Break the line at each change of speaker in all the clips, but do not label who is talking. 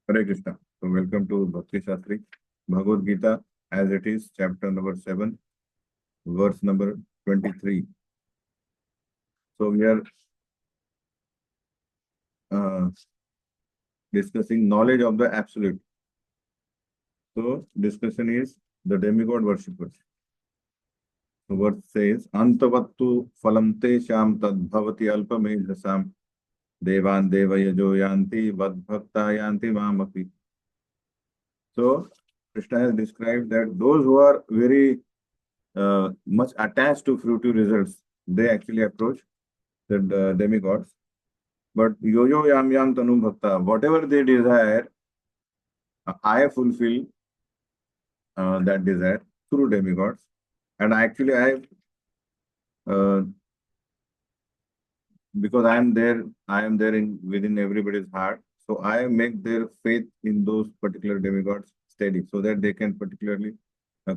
Hare Krishna. So welcome to Bhakti Shastri, Bhagavad Gita as it is, chapter number 7, verse number 23. So we are uh, discussing knowledge of the absolute. So discussion is the demigod worshippers. The verse says, Antavattu phalamte sham tad bhavati alpamedhasam devan deva yajo yanti vad bhakta yanti mamapi. So Krishna has described that those who are very much attached to fruitive results, they actually approach the demigods. But yo-yo yam yam tanu bhakta, whatever they desire, I fulfill that desire through demigods. And actually, uh, because I am there in within everybody's heart. So I make their faith in those particular demigods steady, so that they can particularly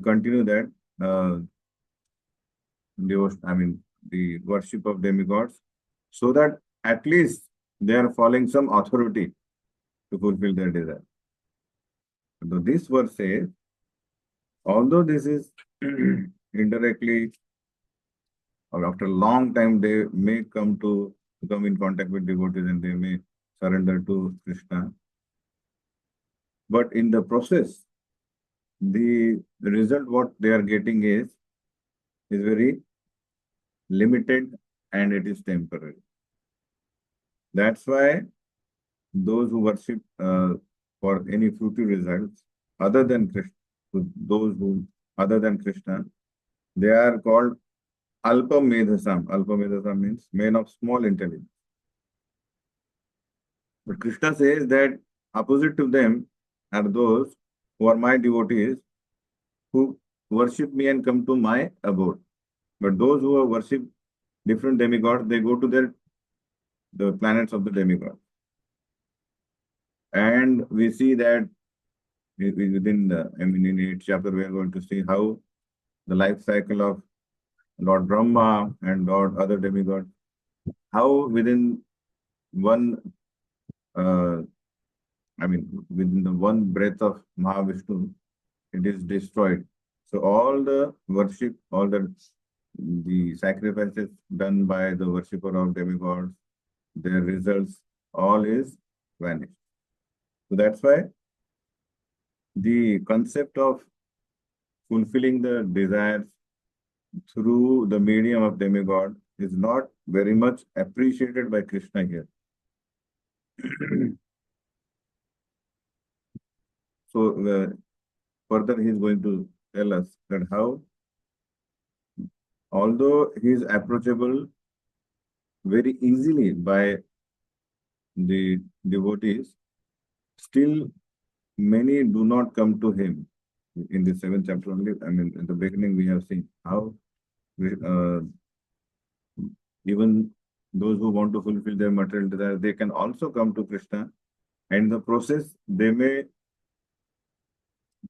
continue that devotion. I mean, the worship of demigods, so that at least they are following some authority to fulfill their desire. So this verse says, although this is indirectly, or after a long time, they may come in contact with devotees and they may surrender to Krishna. But in the process, the result what they are getting is very limited and it is temporary. That's why those who worship for any fruitive results other than Krishna, those who other than Krishna, they are called Alpa Medhasam. Alpa Medhasam means men of small intelligence. But Krishna says that opposite to them are those who are my devotees who worship me and come to my abode. But those who have worshipped different demigods, they go to the planets of the demigod. And we see that within in each chapter, we are going to see how the life cycle of Lord Brahma and Lord other demigods, how within one, within the one breath of Mahavishnu, it is destroyed. So all the worship, all the sacrifices done by the worshipper of demigods, their results, all is vanished. So that's why the concept of fulfilling the desires through the medium of demigod is not very much appreciated by Krishna here. So further he is going to tell us that how, although he is approachable very easily by the devotees, still many do not come to him. In the 7th chapter only, I mean, in the beginning we have seen how even those who want to fulfill their material desires, they can also come to Krishna, and in the process they may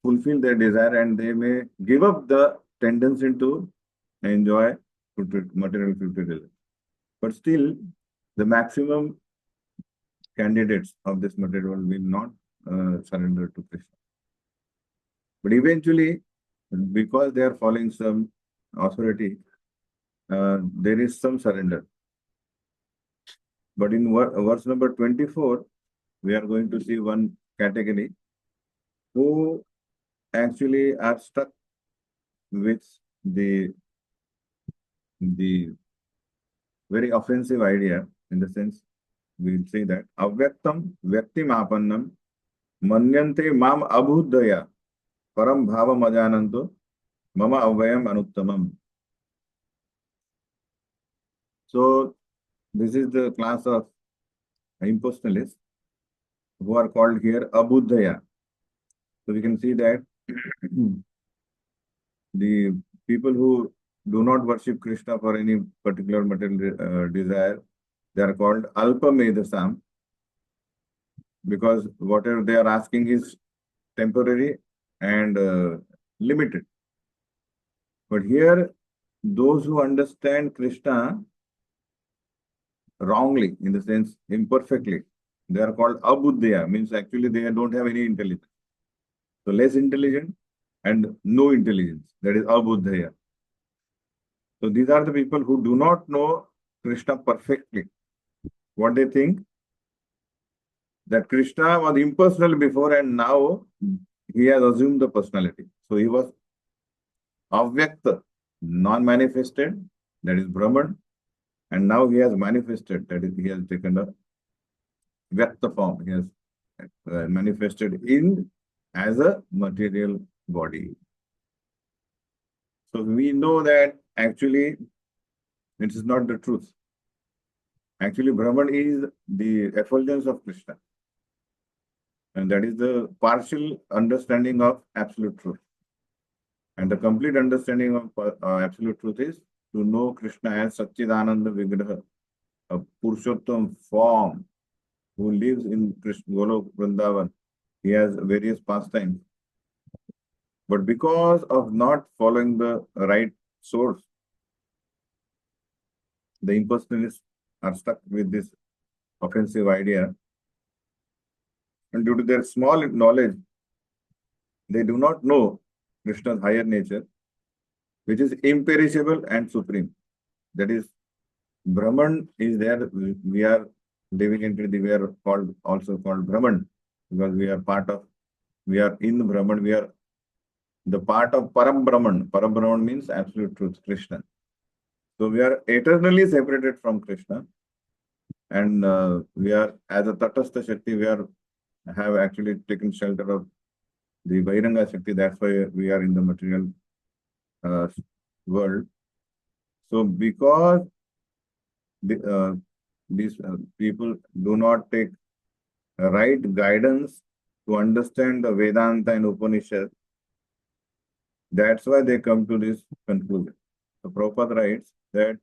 fulfill their desire and they may give up the tendency to enjoy material fulfillment. But still, the maximum candidates of this material will not surrender to Krishna. But eventually, because they are following some authority, there is some surrender. But in verse number 24, we are going to see one category who actually are stuck with the very offensive idea, in the sense we'll say that avyaktam vyaktim apannam manyante mam abhuddaya param bhavam ajananto mama avyayam anuttamam. So this is the class of impersonalists who are called here abhuddaya. So we can see that the people who do not worship Krishna for any particular material desire, they are called Alpa Medhasam, because whatever they are asking is temporary and limited. But here, those who understand Krishna wrongly, in the sense imperfectly, They are called abuddhaya, means actually they don't have any intelligence. So less intelligent and no intelligence. That is abuddhaya. So these are the people who do not know Krishna perfectly. What they think? That Krishna was impersonal before and now he has assumed the personality. So he was avyakta, non-manifested, that is Brahman, and now he has manifested, that is, he has taken the vyakta form. He has manifested in as a material body. So we know that actually it is not the truth. Actually, Brahman is the effulgence of Krishna. And that is the partial understanding of absolute truth. And the complete understanding of absolute truth is to know Krishna as Satchidananda Vigraha, a Purushottam form who lives in Krishna Golok Vrindavan. He has various pastimes. But because of not following the right source, the impersonalists are stuck with this offensive idea. And due to their small knowledge, they do not know Krishna's higher nature, which is imperishable and supreme. That is, Brahman is there. We are living into we are also called Brahman, because we are in Brahman, we are the part of Param Brahman. Param Brahman means absolute truth, Krishna. So we are eternally separated from Krishna. And we are, as a Tatastha Shakti, have actually taken shelter of the Bhiranga Shakti. That's why we are in the material world. So because these people do not take right guidance to understand the Vedanta and Upanishad, that's why they come to this conclusion. So Prabhupada writes that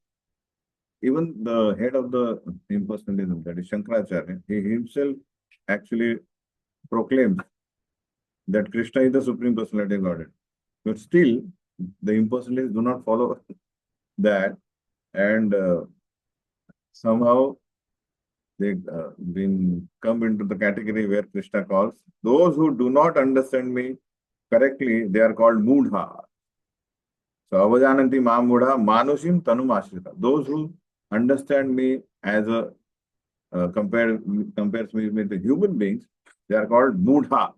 even the head of the impersonalism, that is Shankaracharya, he himself actually proclaims that Krishna is the Supreme Personality of Godhead. But still, the impersonalists do not follow that, and somehow they come into the category where Krishna calls those who do not understand me correctly, they are called mudha. So avajananti ma mudha manushim tanum ashrita. Those who understand me as a compares me with the human beings, they are called mudha.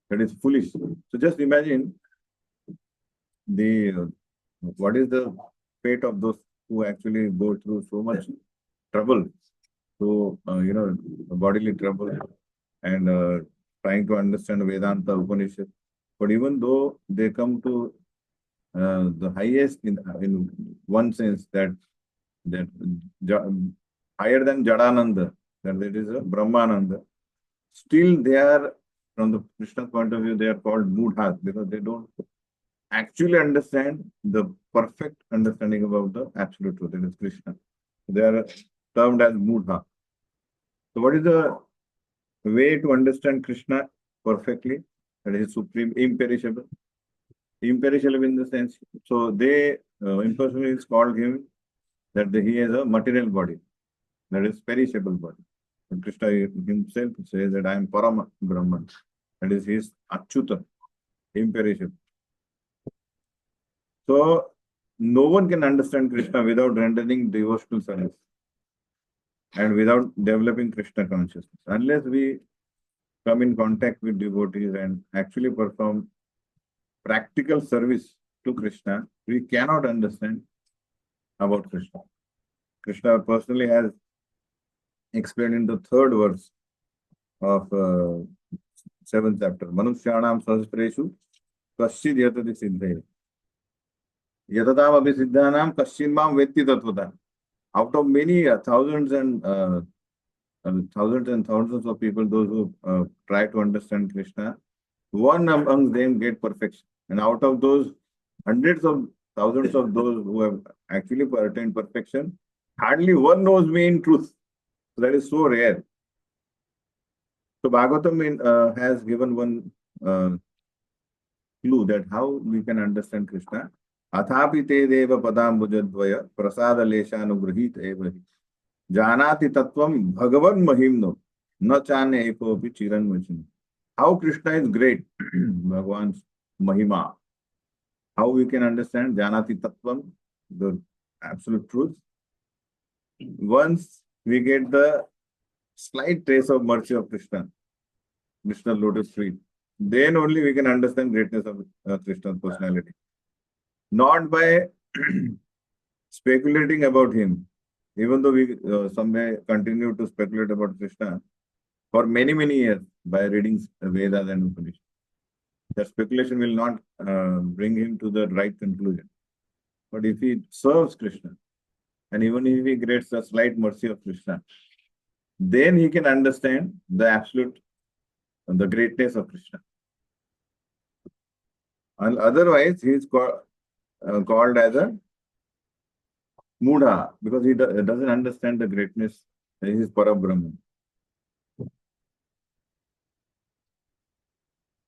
That is foolish. So just imagine what is the fate of those who actually go through so much trouble, so bodily trouble, and trying to understand Vedanta Upanishad. But even though they come to the highest in one sense, that higher than Jadananda, that it is a Brahmananda, still they are, from the Krishna's point of view, they are called mudhas because they don't actually understand the perfect understanding about the absolute truth, that is Krishna. They are termed as mudha. So what is the way to understand Krishna perfectly? That is supreme, imperishable. Imperishable in the sense, so they, impersonalists called him that he has a material body, that is perishable body. And Krishna himself says that I am Param Brahman, that is his Achyuta, imperishable. So no one can understand Krishna without rendering devotional service and without developing Krishna consciousness. Unless we come in contact with devotees and actually perform practical service to Krishna, we cannot understand about Krishna. Krishna personally has explained in the 3rd verse of 7th chapter, Manushyanam Sahasreshu Kaschid Yatati Siddhaya. Yatatam Abhi Siddhanam Kaschid Mam Vetti Tatvata. Out of many thousands and thousands of people, those who try to understand Krishna, one among them get perfection. And out of those hundreds of thousands of those who have actually attained perfection, hardly one knows me in truth. So that is so rare. So Bhagavatam has given one clue that how we can understand Krishna. Athapi te deva padam bhujadvaya prasada leshanugrahit evahi janati tattvam bhagavan mahimno Na chane ekopi chiran vachana. How Krishna is great, Bhagavan's Mahima. How we can understand Janati Tattvam, the absolute truth. Once we get the slight trace of mercy of Krishna, Krishna lotus feet, then only we can understand greatness of Krishna's personality. Not by speculating about him, even though we some may continue to speculate about Krishna for many, many years by reading Vedas and Upanishads. That speculation will not bring him to the right conclusion. But if he serves Krishna, and even if he gets the slight mercy of Krishna, then he can understand the absolute, the greatness of Krishna. And otherwise, he is called as a Mudha, because he doesn't understand the greatness. He is Parabrahman.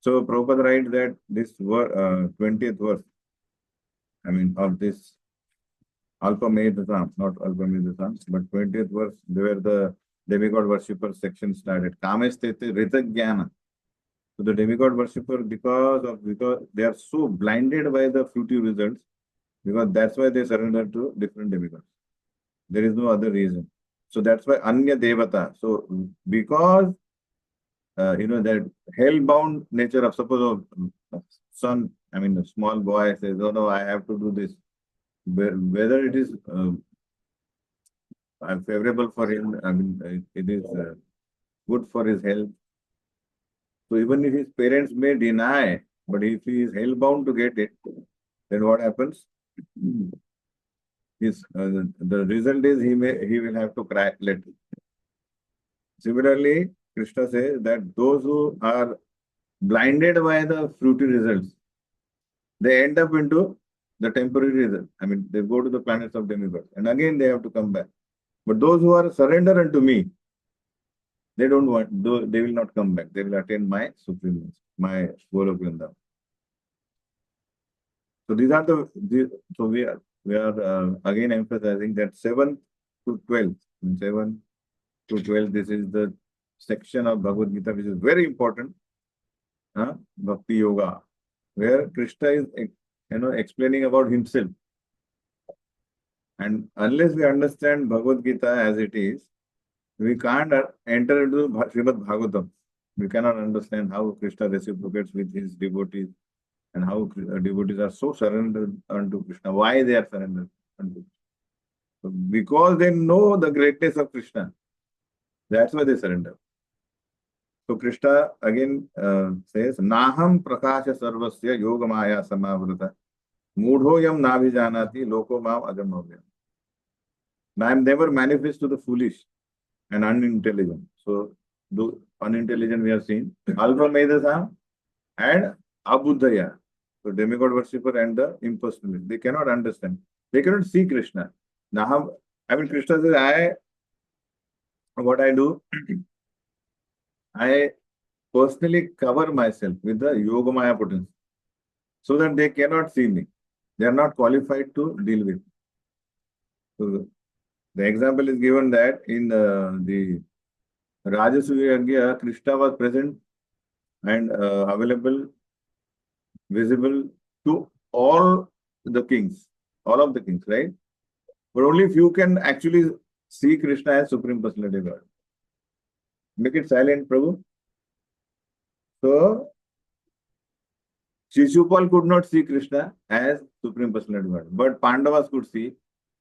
So Prabhupada writes that this 20th verse, of this Alpa Medhasam, not Alpa Medhasam, but 20th verse, where the demigod worshipper section started. Kamestete Rita Jnana. So the demigod worshipper, because they are so blinded by the fruitive results, because that's why they surrender to different demigods. There is no other reason. So that's why Anya Devata. So because that hell-bound nature of, suppose a son, a small boy says, oh no, I have to do this. Whether it is favorable for him, it is good for his health. So even if his parents may deny, but if he is hell-bound to get it, then what happens? The result is he will have to cry later. Similarly, Krishna says that those who are blinded by the fruity results, they end up into the temporary result. They go to the planets of demigods, and again they have to come back. But those who are surrendered unto me, they don't want, they will not come back. They will attain my supremacy, my Golok Vrindavan. So these are so we are again emphasizing that 7 to 12. 7 to 12, this is the section of Bhagavad Gita which is very important, Bhakti Yoga, where Krishna is explaining about himself. And unless we understand Bhagavad Gita as it is, we can't enter into Srimad Bhagavatam. We cannot understand how Krishna reciprocates with his devotees and how devotees are so surrendered unto Krishna. Why they are surrendered unto Krishna? So because they know the greatness of Krishna. That's why they surrender. So Krishna again says, Naham prakasha sarvasya yogamaya samavrata mudhoyam nabhijanati loko mam ajamavya. I am never manifest to the foolish and unintelligent. So the unintelligent we have seen, Alpha Medhasa and Abuddhaya. So demigod worshipper and the impersonalist. They cannot understand. They cannot see Krishna. Now, Krishna says, what I do, I personally cover myself with the Yogamaya potency so that they cannot see me. They are not qualified to deal with. So the example is given that in the Rajasuya Yagya, Krishna was present and available, visible to all the kings, right? But only few can actually see Krishna as Supreme Personality of God. Make it silent, Prabhu. So, Shishupal could not see Krishna as Supreme Personality of God, but Pandavas could see,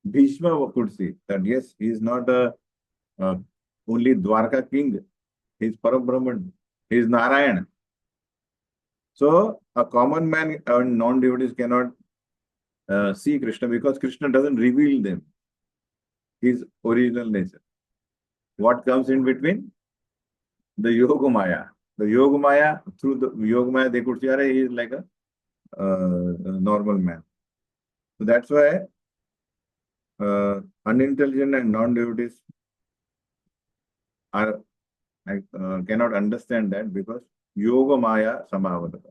Bhishma could see that yes, he is not a only Dwarka king, he is Parabrahman, he is Narayan. So, a common man and non-devotees cannot see Krishna because Krishna doesn't reveal them, his original nature. What comes in between? The Yogamaya. The Yogamaya, through the Yogamaya, they could see, he is like a normal man. So that's why unintelligent and non-devotees are cannot understand that because Yogamaya Samavadata.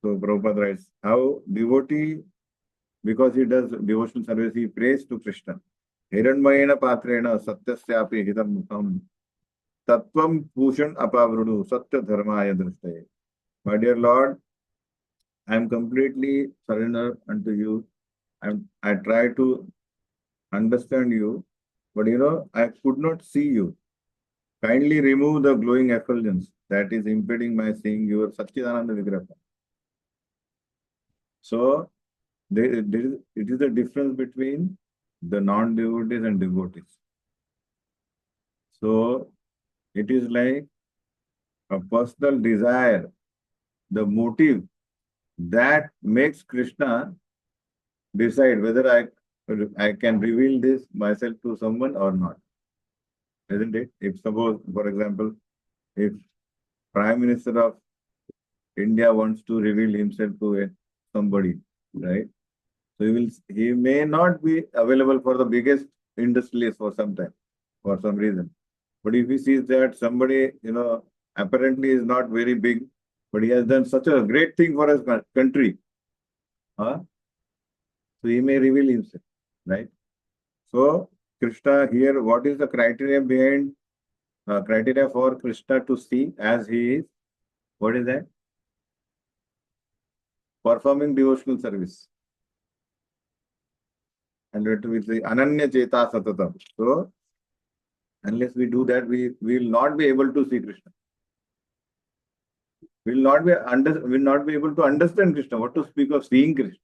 So Prabhupada writes, how devotee, because he does devotional service, he prays to Krishna. Hiranmayena patrena satyasyapi hitam mukham Tattvam Pushan Apavrudu Satya Dharmaya Drishtaye. My dear Lord, I am completely surrendered unto you. I try to understand you, but I could not see you. Kindly remove the glowing effulgence that is impeding my seeing your Satchidananda Vigraha. So, it is the difference between the non-devotees and devotees. So, it is like a personal desire, the motive that makes Krishna decide whether I can reveal this myself to someone or not. Isn't it? If suppose, for example, if Prime Minister of India wants to reveal himself to somebody, right? So he may not be available for the biggest industrialist for some time, for some reason. But if he sees that somebody, apparently is not very big, but he has done such a great thing for his country, so he may reveal himself, right? So Krishna here, what is the criteria behind criteria for Krishna to see as he is? What is that? Performing devotional service. And it will say Ananya Cheta Satatam. So unless we do that, we will not be able to see Krishna. We will not be able to understand Krishna. What to speak of seeing Krishna?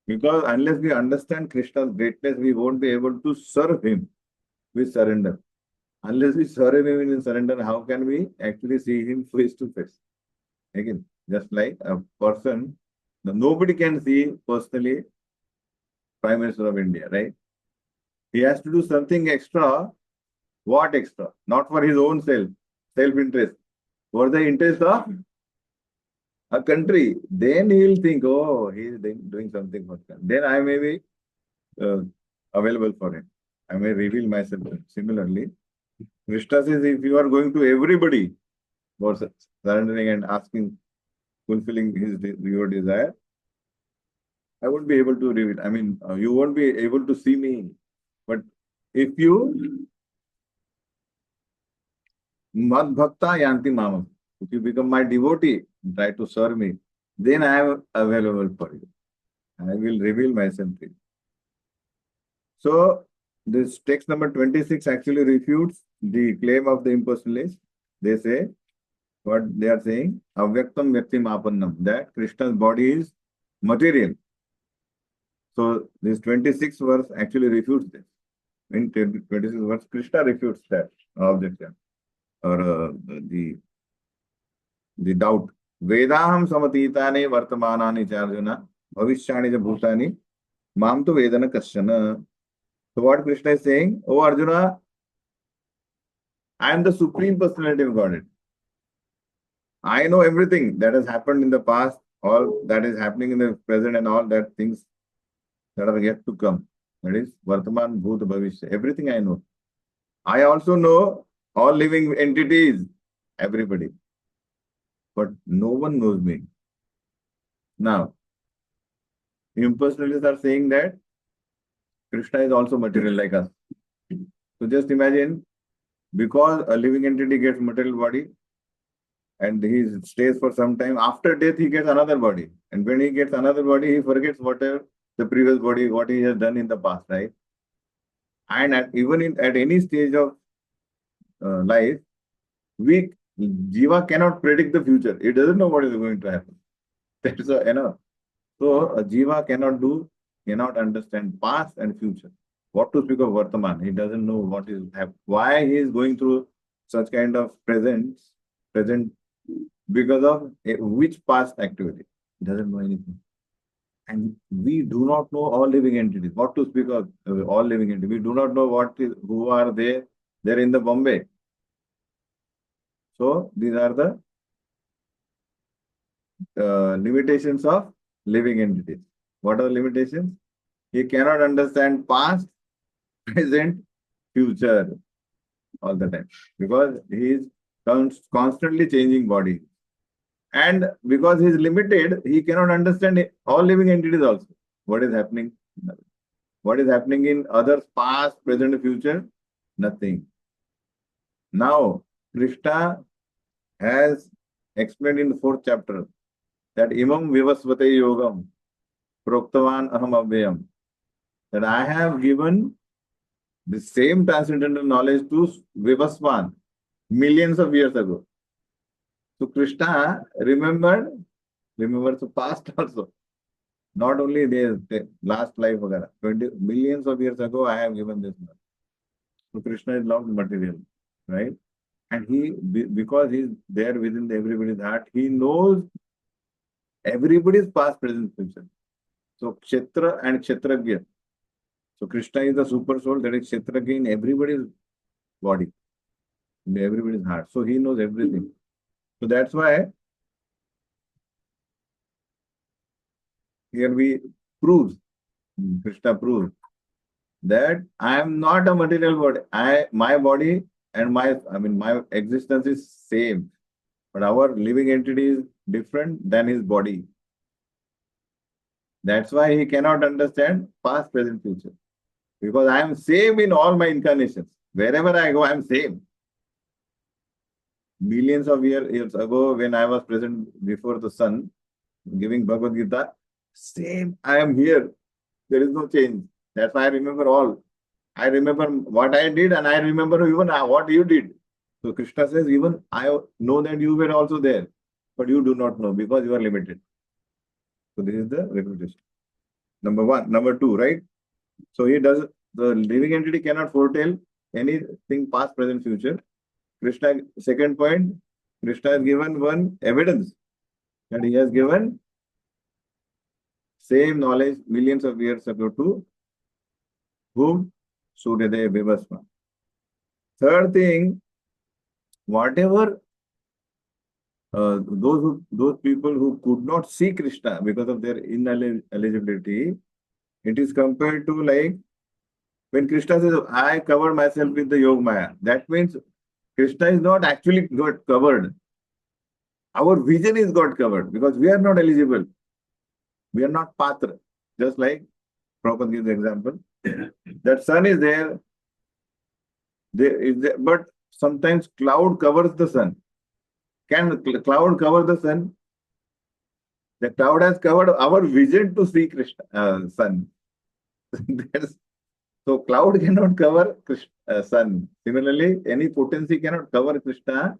Because unless we understand Krishna's greatness, we won't be able to serve him with surrender. Unless we serve him in surrender, how can we actually see him face to face? Again, just like a person, nobody can see personally Prime Minister of India, right? He has to do something extra. What extra? Not for his own self-interest, for the interest of a country. Then he will think, oh, he is doing something for them. Then I may be available for him. I may reveal myself. Similarly, Krishna says, if you are going to everybody for surrendering and asking, fulfilling your desire, I won't be able to reveal. I mean, you won't be able to see me. But if you Mad Bhakta Yanti Mama, if you become my devotee, try to serve me, then I am available for you. I will reveal myself to you. So, this text number 26 actually refutes the claim of the impersonalists. They say, what they are saying, Avyaktam Vyaktim Apannam, that Krishna's body is material. So, this 26th verse actually refutes this. In 26th verse, Krishna refutes that objection or the doubt. Vedaham samatitane vartamanani charjuna bhavishyani ja bhutani mam tu vedana kasyana. So what Krishna is saying, oh Arjuna, I am the Supreme Personality of Godhead. I know everything that has happened in the past, all that is happening in the present and all that things that are yet to come. That is Vartaman, Bhut, Bhavishya. Everything I know. I also know all living entities, everybody. But no one knows me. Now, impersonalists are saying that Krishna is also material like us. So just imagine, because a living entity gets material body and he stays for some time, after death he gets another body. And when he gets another body, he forgets whatever the previous body, what he has done in the past, right? And at any stage of life, Jiva cannot predict the future. It doesn't know what is going to happen. That's enough. So a Jiva cannot understand past and future. What to speak of Vartaman? He doesn't know what is happening. Why he is going through such kind of present because of which past activity. He doesn't know anything. And we do not know all living entities. What to speak of all living entities? We do not know who are there in the Bombay. So these are the limitations of living entities. What are the limitations? He cannot understand past, present, future all the time because he is constantly changing body. And because he is limited, he cannot understand all living entities also. What is happening? What is happening in others' past, present, future? Nothing. Now, Krishna has explained in the 4th chapter that imam vivasvate yogam proktavan aham avyayam, that I have given the same transcendental knowledge to Vivasvan millions of years ago. So Krishna remembers the past also. Not only the last life, 20 millions of years ago, I have given this knowledge. So Krishna is not material, right? And because he's there within everybody's heart, he knows everybody's past, present, future. So Kshetra and Kshetragya. So Krishna is the super soul that is Kshetragya in everybody's body, in everybody's heart. So he knows everything. So that's why here Krishna proves that I am not a material body. My body and my existence is same, but our living entity is different than his body. That's why he cannot understand past, present, future. Because I am same in all my incarnations. Wherever I go, I am same. Millions of years ago, when I was present before the sun, giving Bhagavad Gita, same, I am here. There is no change. That's why I remember all. I remember what I did and I remember even what you did. So Krishna says, even I know that you were also there, but you do not know because you are limited. So this is the repetition. Number one. Number two, right? So the living entity cannot foretell anything past, present, future. Krishna, second point, Krishna has given one evidence that he has given same knowledge millions of years ago to whom? Suryadeva Vivasva. Third thing, whatever those people who could not see Krishna because of their ineligibility, it is compared to like when Krishna says, I covered myself with the Yog Maya. That means Krishna is not actually got covered. Our vision is got covered because we are not eligible. We are not patra. Just like Prabhupada gives the example. That sun is there, but sometimes cloud covers the sun. Can cloud cover the sun? The cloud has covered our vision to see Krishna, sun. So cloud cannot cover sun. Similarly, any potency cannot cover Krishna,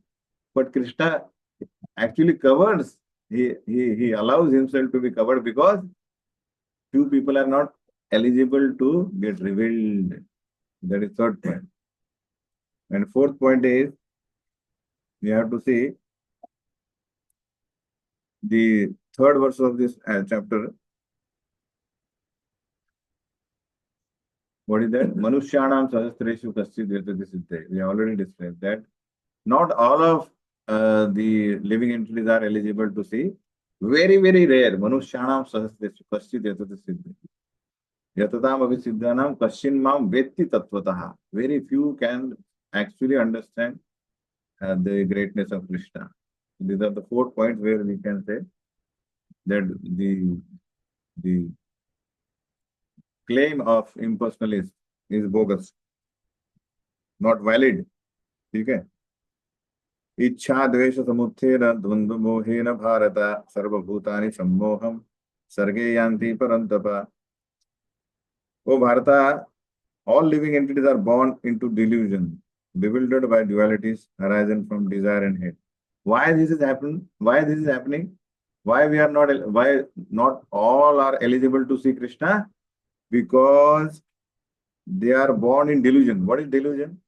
but Krishna actually covers. He allows himself to be covered because few people are not eligible to get revealed. That is third point. And fourth point is we have to see the third verse of this chapter. What is that? Manushyanam sahasreshu kaschid yatati siddhe. We already described that. Not all of the living entities are eligible to see. Very, very rare. Manushyanam sahasreshu kaschid yatati siddhe. Yatatam abhisiddhanam kashin mam vetti tattvataha. Very few can actually understand the greatness of Krishna. These are the 4 points where we can say that the claim of impersonalism is bogus, not valid. Okay? Ichha dvesha samuthena dvandva mohena bharata sarva bhutani sammoham sarge yanti parantapa. Oh Bharata, all living entities are born into delusion, bewildered by dualities arising from desire and hate. Why this is happening? Why not all are eligible to see Krishna? Because they are born in delusion. What is delusion?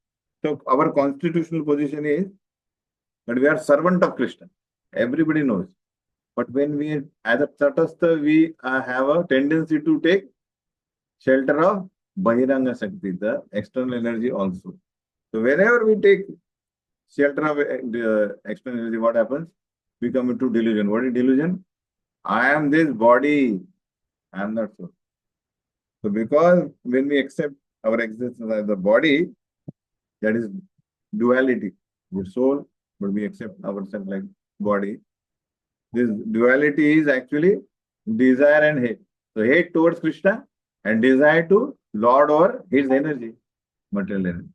So our constitutional position is that we are servant of Krishna. Everybody knows. But when we, as a Tatastha, we have a tendency to take shelter of Bahiranga Shakti, the external energy also. So whenever we take shelter of the external energy, what happens? We come into delusion. What is delusion? I am this body. I am not so. So because when we accept our existence as the body, that is duality. We're soul, but we accept ourselves like body. This duality is actually desire and hate. So hate towards Krishna and desire to lord over his energy, material energy.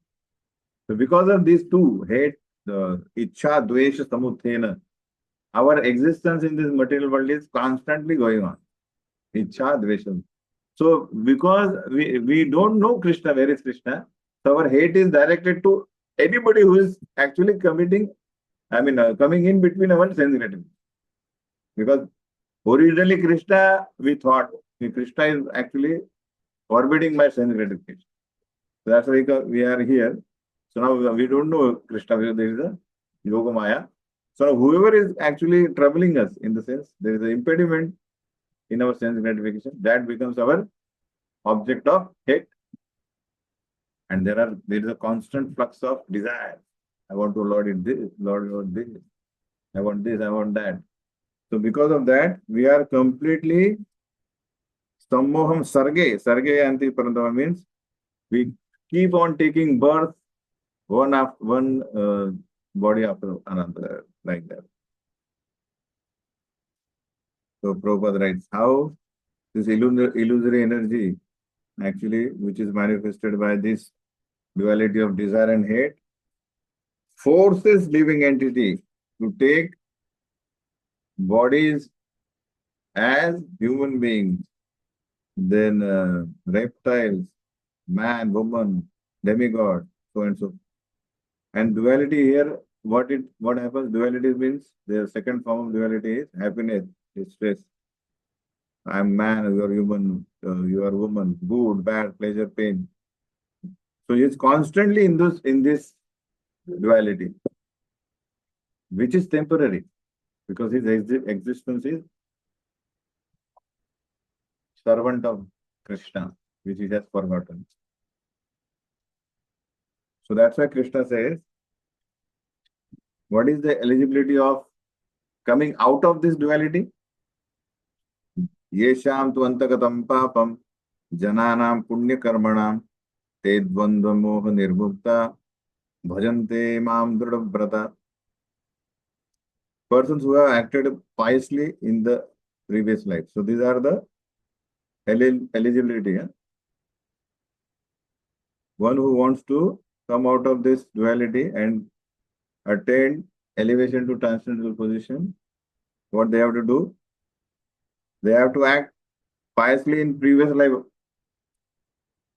So because of these two, hate, ichha, dvesha, samuthena, our existence in this material world is constantly going on. Ichha, dvesha. So because we don't know Krishna, where is Krishna, so our hate is directed to anybody who is actually committing, coming in between our sense gratification. Because originally Krishna, we thought Krishna is actually forbidding my sense gratification. So that's why we are here. So now we don't know Krishna, there is a Yoga Maya. So whoever is actually troubling us, in the sense, there is an impediment in our sense gratification, that becomes our object of hate. And there is a constant flux of desire. I want to Lord in this, Lord this. I want this, I want that. So because of that, we are completely sammoham sarge. Sarge anti parantama means we keep on taking birth one after one body after another, like that. So Prabhupada writes how this illusory energy, actually, which is manifested by this duality of desire and hate, forces living entity to take bodies as human beings, then reptiles, man, woman, demigod, so and so. And duality here, what happens? Duality means the second form of duality is happiness, is stress. I am man, you are human, you are woman, good, bad, pleasure, pain. So he is constantly in this duality, which is temporary, because his existence is servant of Krishna, which he has forgotten. So that's why Krishna says, what is the eligibility of coming out of this duality? Yesham tu antagatam papam jananam punya karmanam te dvandva moha nirbhukta bhajante mam drudhabrata. Persons who have acted piously in the previous life. So these are the eligibility. One who wants to come out of this duality and attain elevation to transcendental position, what they have to do? They have to act piously in previous life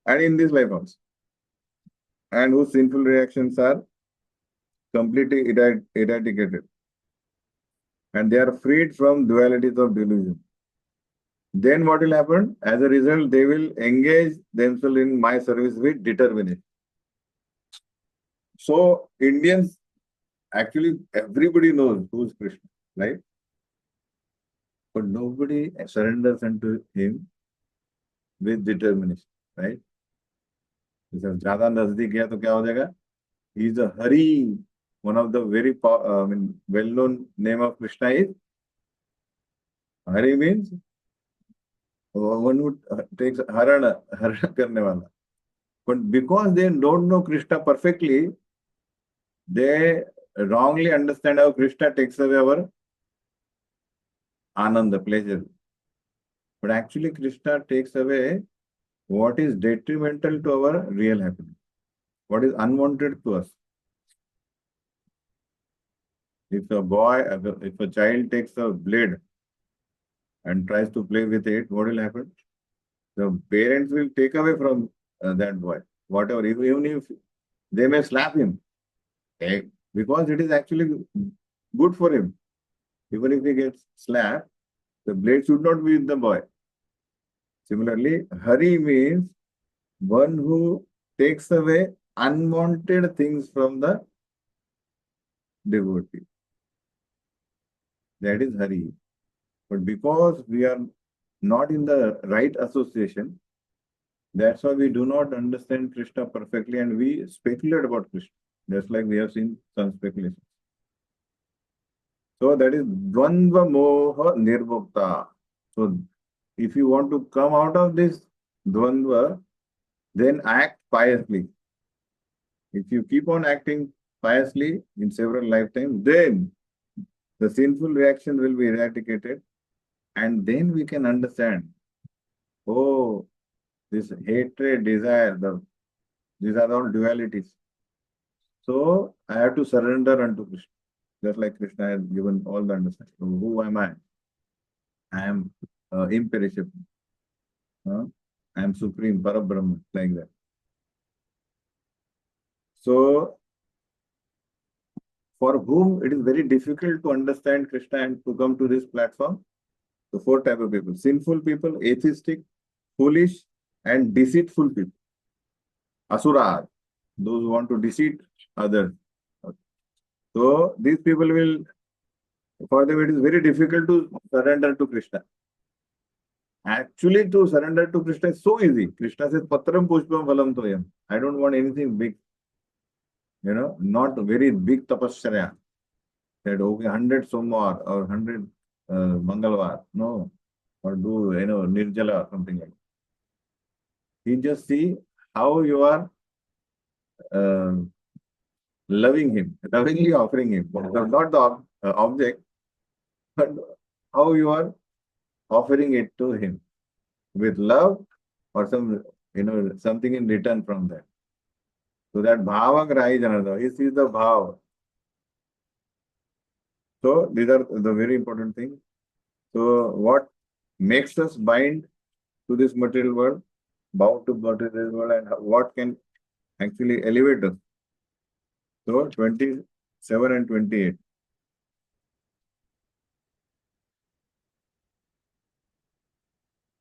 and in this life also, and whose sinful reactions are completely eradicated, and they are freed from dualities of delusion. Then what will happen? As a result, they will engage themselves in my service with determination. So Indians, actually everybody knows who is Krishna, right? But nobody surrenders unto him with determination, right? जब ज्यादा नजदीक गया तो क्या हो जाएगा? He is a Hari. One of the very well-known name of Krishna is Hari, means one who takes harana karne wala. But because they don't know Krishna perfectly, they wrongly understand how Krishna takes away our ananda, pleasure. But actually Krishna takes away what is detrimental to our real happiness, what is unwanted to us. If a child takes a blade and tries to play with it, what will happen? The parents will take away from that boy, whatever, even if they may slap him, because it is actually good for him. Even if he gets slapped, the blade should not be with the boy. Similarly, Hari means one who takes away unwanted things from the devotee. That is Hari. But because we are not in the right association, that's why we do not understand Krishna perfectly and we speculate about Krishna. Just like we have seen some speculation. So that is Dvandva Moha Nirbhukta. So if you want to come out of this Dvandva, then act piously. If you keep on acting piously in several lifetimes, then the sinful reaction will be eradicated, and then we can understand, oh, this hatred, desire, these are all dualities. So I have to surrender unto Krishna. Just like Krishna has given all the understanding. So who am I? I am imperishable. I am supreme, Parabrahma, like that. So for whom it is very difficult to understand Krishna and to come to this platform, the four type of people: sinful people, atheistic, foolish, and deceitful people. Asura, those who want to deceive others. So these people will, for them, it is very difficult to surrender to Krishna. Actually, to surrender to Krishna is so easy. Krishna says, Patram Pushpam Phalam Toyam. I don't want anything big, not very big tapasya. That, okay, 100 Somar or 100 Mangalvar. No. Or do, Nirjala or something like that. He just see how you are uh, loving him, lovingly offering him. Not the object, but how you are offering it to him with love or something in return from that. So that bhava grahi janada, he sees the bhava. So these are the very important things. So what makes us bind to this material world, bound to material world, and what can actually elevate us? So 27 and 28.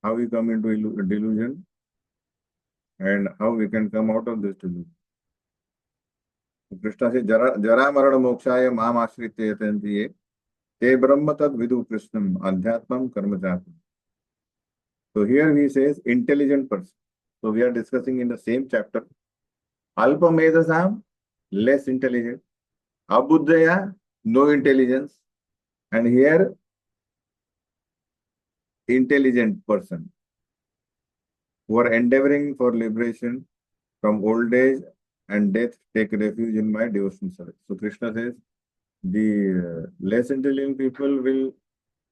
How we come into delusion and how we can come out of this delusion. Krishna says, Jara Marana Mokshaya Mam Ashritya Yatantiye Te Brahma Tad Vidu Krishnam Adhyatmam Karmachatmam. So here he says intelligent person. So we are discussing in the same chapter. Alpa Medasam, less intelligent. Abuddhaya, no intelligence. And here, intelligent person who are endeavoring for liberation from old age and death, take refuge in my devotional service. So Krishna says, the less intelligent people will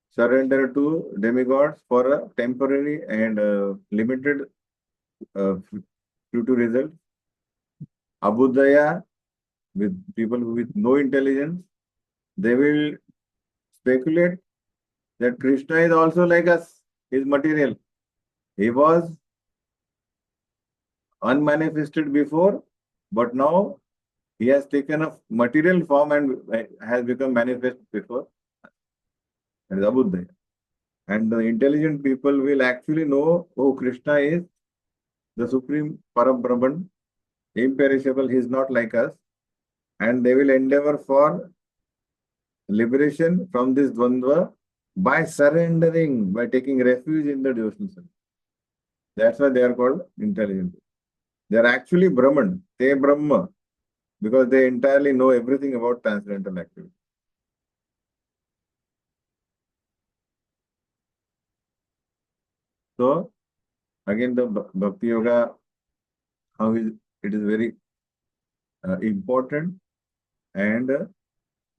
surrender to demigods for a temporary and limited future result. Abuddhaya, with people with no intelligence, they will speculate that Krishna is also like us, is material. He was unmanifested before, but now he has taken a material form and has become manifest before. That is Abuddhaya. And the intelligent people will actually know, oh, Krishna is the supreme Parabrahman, imperishable, he is not like us. And they will endeavor for liberation from this Dvandva by surrendering, by taking refuge in the devotional service. That's why they are called intelligent. They are actually Brahman, they Brahma, because they entirely know everything about transcendental activity. So, again, the Bhakti Yoga, it is very important and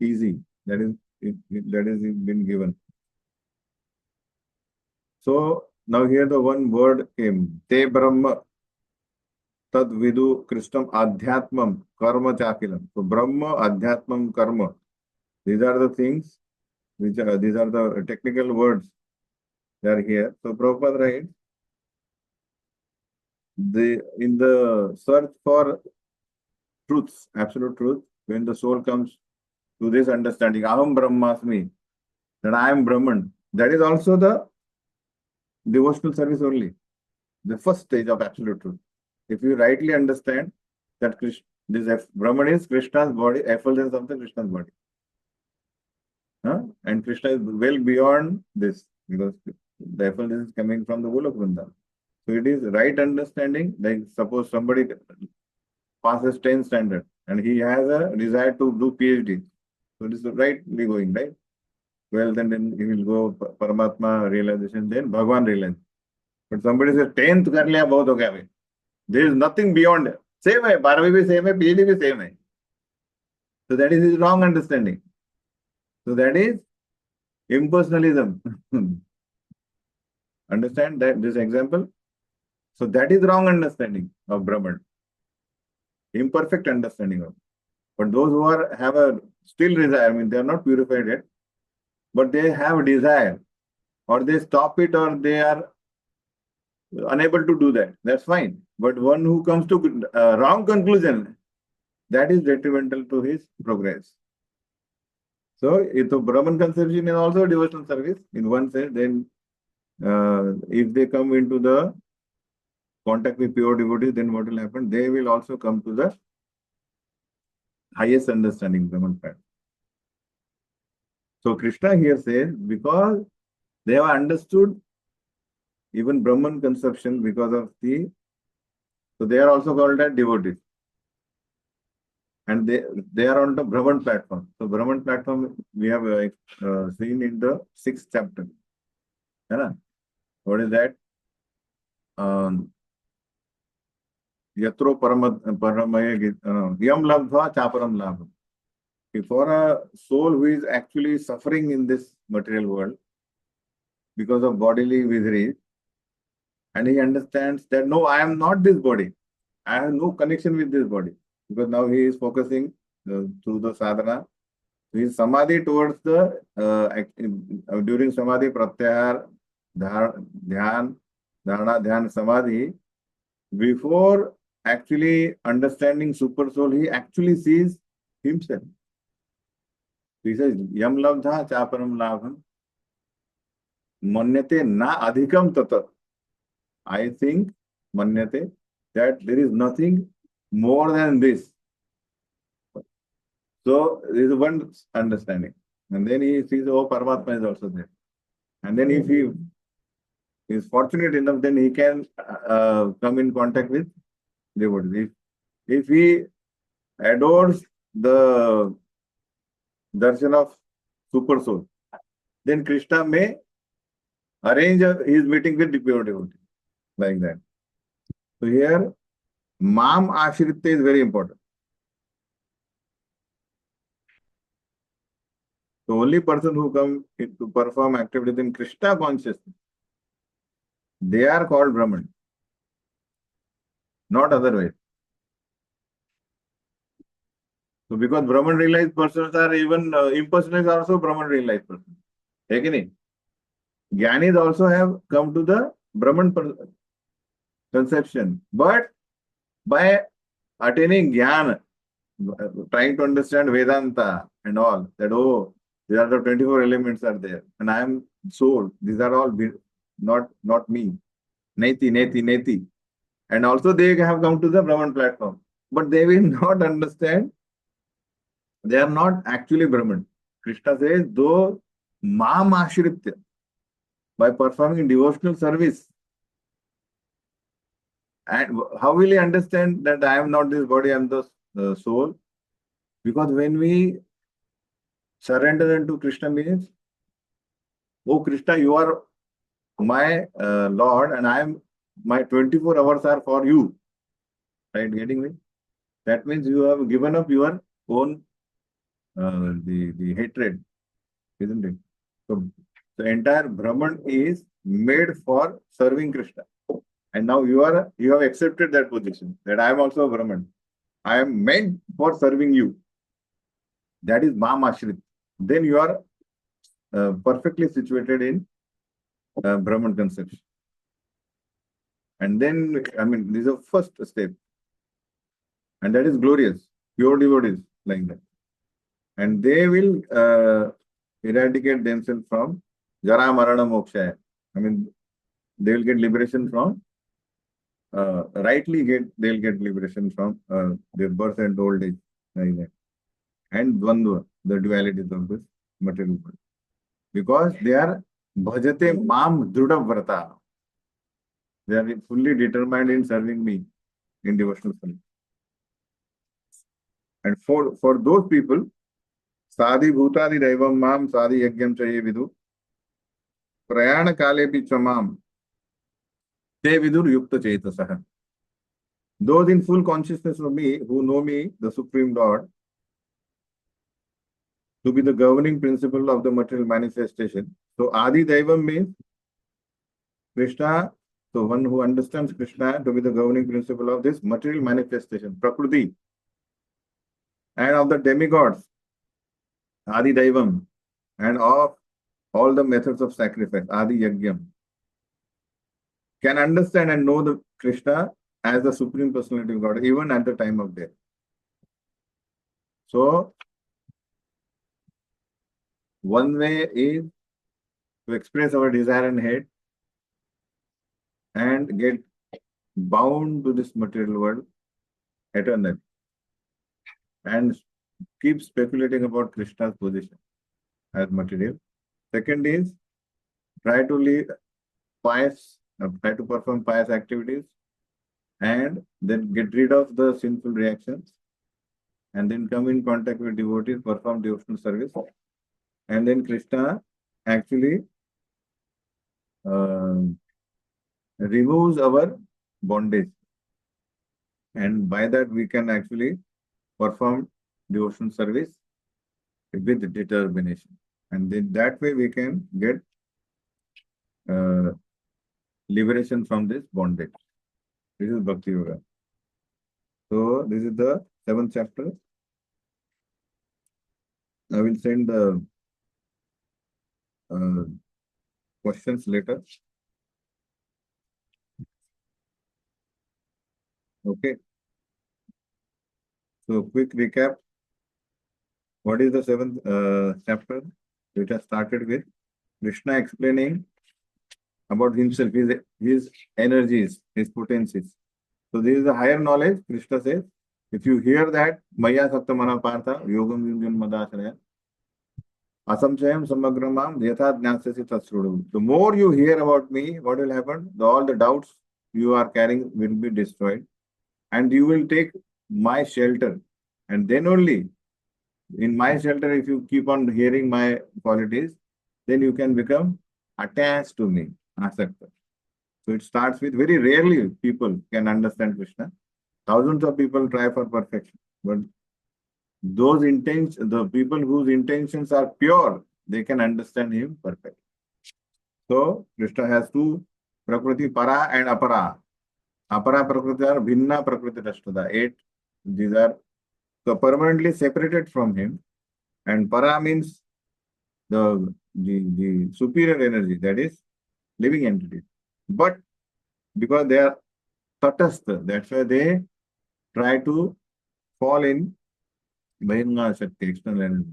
easy. That is been given. So now here the one word came. Te Brahma Tad Vidu Krishnam Adhyatmam Karma Chakilam. So Brahma, Adhyatmam, Karma. These are the things these are the technical words that are here. So Prabhupada writes, in the search for truths, absolute truth, when the soul comes to this understanding, Aham Brahmasmi, that I am Brahman, that is also the devotional service only, the first stage of absolute truth. If you rightly understand that this Brahman is Krishna's body, effulgence of the Krishna's body. And Krishna is well beyond this, because the effulgence is coming from the Golok Vrindavan. So it is right understanding, like suppose somebody passes 10 standard and he has a desire to do PhD. So this is rightly going, right? Well, then he will go Paramatma realization, then Bhagwan realization. But somebody says 10th कर लिया बहुत हो गया भाई. There is nothing beyond. Same है, 12वीं भी same है, PhD भी same है. So that is his wrong understanding. So that is impersonalism. Understand that this example? So that is wrong understanding of Brahman. Imperfect understanding of. But those who have a still desire, I mean, they are not purified yet, but they have desire, or they stop it, or they are unable to do that. That's fine. But one who comes to wrong conclusion, that is detrimental to his progress. So, if the Brahman conception is also devotional service in one sense, then if they come into the contact with pure devotees, then what will happen? They will also come to the highest understanding, Brahman path. So Krishna here says, because they have understood even Brahman conception because of so they are also called as devotees. And they are on the Brahman platform. So Brahman platform we have seen in the 6th chapter. What is that? Yatro paramaya yam labdha chaparam labham. For a soul who is actually suffering in this material world because of bodily misery, and he understands that no, I am not this body. I have no connection with this body. Because now he is focusing through the sadhana. His samadhi towards the, during samadhi, pratyahar, dhyan, dharana, dhyan, samadhi, before actually understanding super soul, he actually sees himself. He says, yam labdha chaparam labham, manyate na adhikam tata. I think, manyate, that there is nothing more than this. So there is one understanding. And then he sees, oh, Paramatma is also there. And then if he is fortunate enough, then he can come in contact with devotees. If he adores the darshan of super soul, then Krishna may arrange his meeting with the pure devotee. Like that. So here, Mam Ashritya is very important. The only person who come to perform activity in Krishna consciousness, they are called Brahman, not otherwise. So because Brahman realized persons are even impersonalists are also Brahman realized persons. Again, Jnanis also have come to the Brahman conception, but by attaining Jnana, trying to understand Vedanta and all, that oh, these are the 24 elements are there, and I am soul. These are all not me. Neti, neti, neti. And also they have come to the Brahman platform. But they will not understand. They are not actually Brahman. Krishna says, though Mam Ashritya, by performing devotional service. And how will he understand that I am not this body, I am the soul? Because when we surrender unto Krishna means, oh Krishna, you are my Lord, and I am my 24 hours are for you. Right? Getting me? That means you have given up your own the hatred, isn't it? So the entire Brahman is made for serving Krishna. And now you have accepted that position, that I am also a Brahman. I am meant for serving you. That is Mam Ashrit. Then you are perfectly situated in Brahman conception. And then, I mean, this is the first step. And that is glorious. Pure devotees like that. And they will eradicate themselves from Jara Marana Moksha. I mean, they will get liberation from, they'll get liberation from their birth and old age. Like that. And Dvandva, the dualities of this material world. Because they are Bhajate Mam Druda Vrata. They are fully determined in serving me in devotional service. And for those people, Sadhi Bhutadi Daivam Mam Sadhi Yagyam Chaye Vidu Prayana Kale Pichamam Te Vidur Yukta Chaitasaha. Those in full consciousness of me, who know me, the Supreme Lord, to be the governing principle of the material manifestation. So Adi Daivam means Krishna, so one who understands Krishna to be the governing principle of this material manifestation, Prakriti. and of the demigods, Adi Daivam, and of all the methods of sacrifice, Adi Yagyam, can understand and know the Krishna as the Supreme Personality of God, even at the time of death. So, one way is to express our desire and hate and get bound to this material world eternally and keep speculating about Krishna's position as material. Second is try to live try to perform pious activities and then get rid of the sinful reactions and then come in contact with devotees, perform devotional service, and then Krishna actually uh, removes our bondage, and by that we can actually perform devotional service with determination, and then that way we can get uh, liberation from this bondage. This is Bhakti Yoga. So this is the 7th chapter. I will send the questions later. Okay. So quick recap. What is the 7th chapter? Which has started with Krishna explaining about himself, his energies, his potencies. So this is the higher knowledge. Krishna says, if you hear that, Maya Saptamana Partha, Yogam Yunjan Madashraya, Asamchayam Samagramam, Yatha Jnasasi Tatsrudu. The more you hear about me, what will happen? All the doubts you are carrying will be destroyed, and you will take my shelter. And then only in my shelter, if you keep on hearing my qualities, then you can become attached to me, asakta. So it starts with very rarely people can understand Krishna. Thousands of people try for perfection, but the people whose intentions are pure, they can understand him perfectly. So Krishna has two Prakriti, Para and Apara. Apara Prakriti are Bhinna Prakriti Rashtada. 8. These are so permanently separated from him. And Para means the superior energy, that is living entity. But because they are tatastha, that's why they try to fall in Bahiranga Shakti, external energy.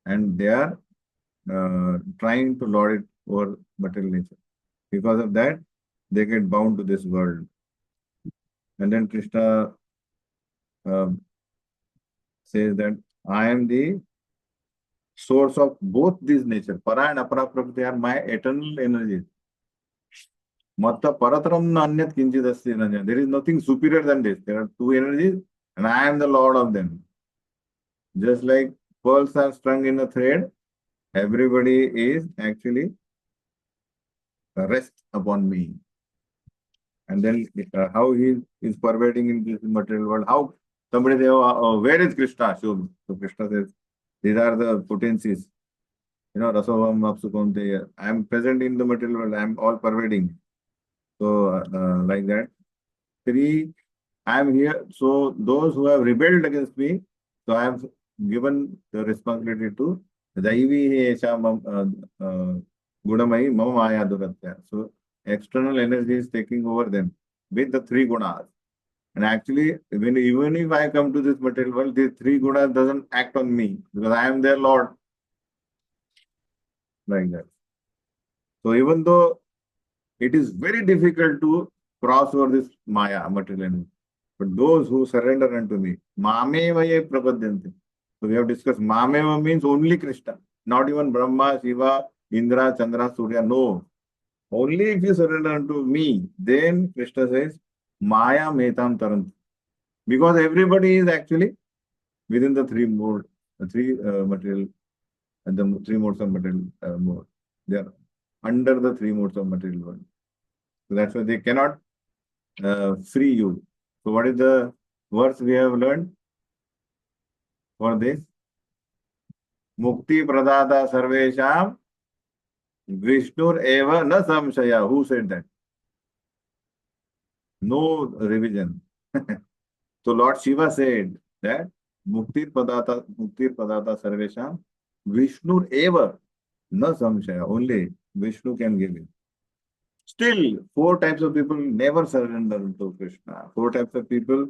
And they are trying to lord it over material nature. Because of that, they get bound to this world. And then Krishna says that I am the source of both these nature. Para and Apara Prakriti are my eternal energies. Matta paratram na anyat kinchidasya nanya. There is nothing superior than this. There are two energies and I am the lord of them. Just like pearls are strung in a thread, everybody is actually rest upon me. And then how he is pervading in this material world. How somebody says, where is Krishna? So Krishna says, these are the potencies. You know, Rasovam Apsukonte. I am present in the material world. I am all pervading. So like that. 3, I am here. So those who have rebelled against me, so I have given the responsibility to Daivi Esha Gunamai Mama Maya Duratya. So external energy is taking over them with the 3 gunas. And actually, even if I come to this material world, these 3 gunas doesn't act on me because I am their Lord. Like that. So even though it is very difficult to cross over this Maya, material energy, but those who surrender unto me, Mameva ye prapadyante. So we have discussed Mameva means only Krishna, not even Brahma, Shiva, Indra, Chandra, Surya. No. Only if you surrender unto me, then Krishna says, Maya metam tarant. Because everybody is actually within the 3 mode, the 3 material, and the 3 modes of material mode. They are under the 3 modes of material world. So that's why they cannot free you. So what is the verse we have learned for this? Mukti pradata sarvesham Vishnur eva na samshaya. Who said that? No revision. So Lord Shiva said that Muktir Padata Sarvesham, Vishnu eva, na samshaya, only Vishnu can give it. Still, four types of people never surrender to Krishna. Four types of people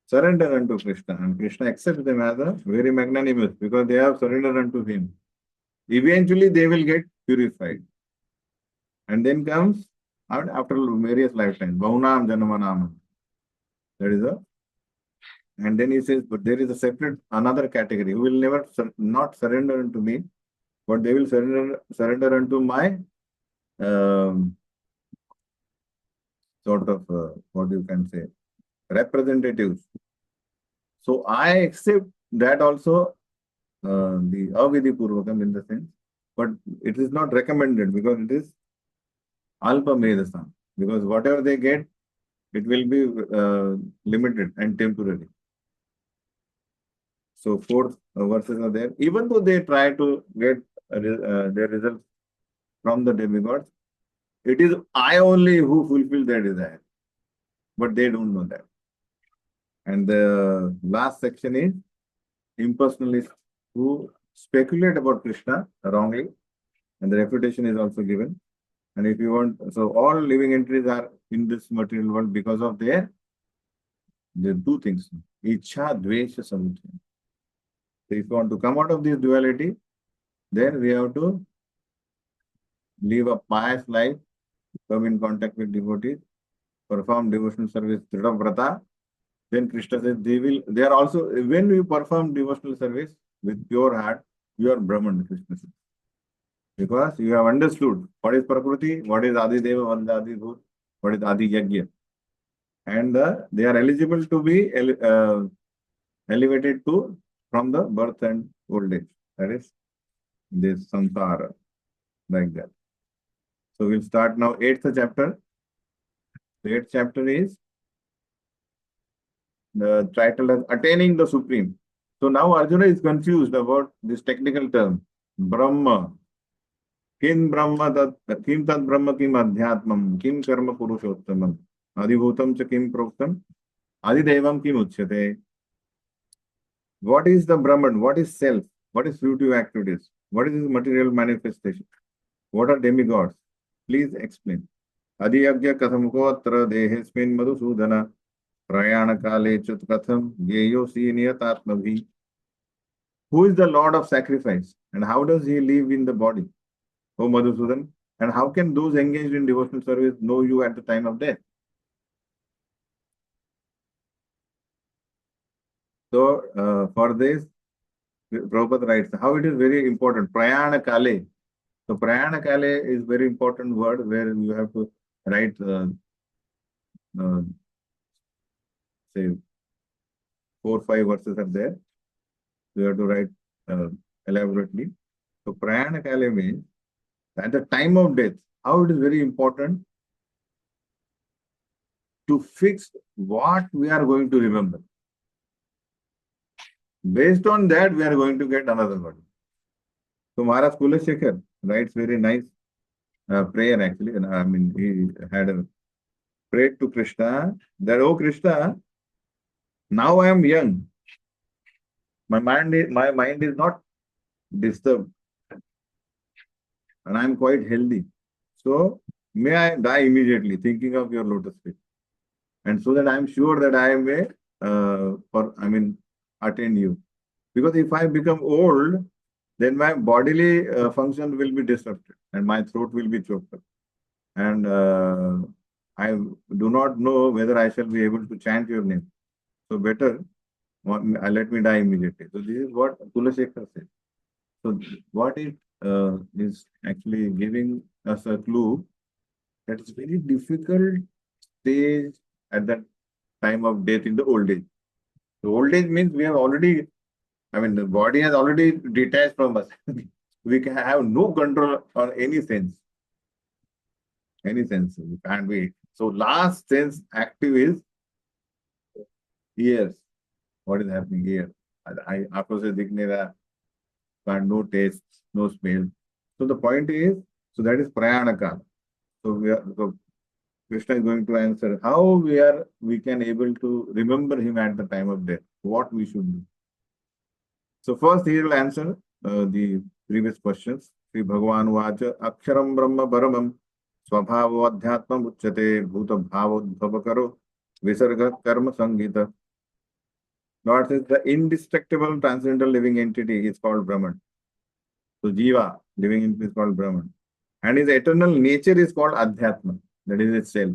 surrender unto Krishna, and Krishna accepts them as a very magnanimous because they have surrendered unto him. Eventually, they will get purified. And then comes out after various lifetimes, Bahunam Janamanam. That is a, and then he says, but there is a separate another category who will never not surrender unto me, but they will surrender unto my um, sort of what you can say representatives. So I accept that also the avidhi purvakam in the sense, but it is not recommended because it is alpa medasam. Because whatever they get, it will be limited and temporary. So four verses are there. Even though they try to get their results from the demigods, it is I only who fulfill their desire. But they don't know that. And the last section is impersonalists who speculate about Krishna wrongly, and the refutation is also given. And if you want, so all living entities are in this material world because of their two things: Ichha, Dvesha, Samudaya. So if you want to come out of this duality, then we have to live a pious life, come in contact with devotees, perform devotional service, Trida Vrata. Then Krishna says they are also, when you perform devotional service with pure heart, you are Brahman, Krishna says. Because you have understood what is Prakriti, what is Adi Deva, what is Adi Bhut, what is Adi Yajna. And they are eligible to be elevated to from the birth and old age. That is this samsara, like that. So we'll start now 8th chapter. The 8th chapter is the title as Attaining the Supreme. So now Arjuna is confused about this technical term, Brahma. Kim Brahma tat, Kim tat Brahma kim adhyatmam, Kim karma purushottamam, Adibhutam cha kim proktam, Adidevam kim uchyate. What is the Brahman? What is self? What is fruitive activities? What is his material manifestation? What are demigods? Please explain. Adiyagya kathamkotra dehesmin madhusudana prayana kale chut katham yeyo siniyatatmabhi. Who is the Lord of sacrifice and how does he live in the body? O Madhusudan, and how can those engaged in devotional service know you at the time of death? So, for this, Prabhupada writes how it is very important. Prayana Kale. So, Prayana Kale is very important word where you have to write, say, 4-5 verses are there. You have to write elaborately. So, Prayana Kale means at the time of death, how it is very important to fix what we are going to remember. Based on that, we are going to get another body. So Maharaj Kulashekar writes very nice prayer actually. And I mean, he had a prayer to Krishna that, oh Krishna, now I am young. My mind is not disturbed. And I am quite healthy. So may I die immediately thinking of your lotus feet. And so that I am sure that I may attain you. Because if I become old, then my bodily function will be disrupted and my throat will be choked up. And I do not know whether I shall be able to chant your name. So better, let me die immediately. So this is what Kulashekar said. So what it is actually giving us a clue that it's very difficult stage at that time of death in the old age. The old age means we have already, the body has already detached from us. We can have no control on any sense. Any sense. We can't be. So last sense active is ears. What is happening here? I after say dignera, no taste, no smell. So the point is, so that is prayanaka. So Krishna is going to answer how we can able to remember him at the time of death, what we should do. So first he will answer the previous questions. Sri Bhagavan Vacha Aksharam Brahma Paramam Swabhavo Adhyatmam Uchyate Bhuta Bhavo Karo Visarga Karma Sangita. Lord says the indestructible transcendental living entity is called Brahman. So Jiva, living entity is called Brahman. And his eternal nature is called Adhyatma. That is itself.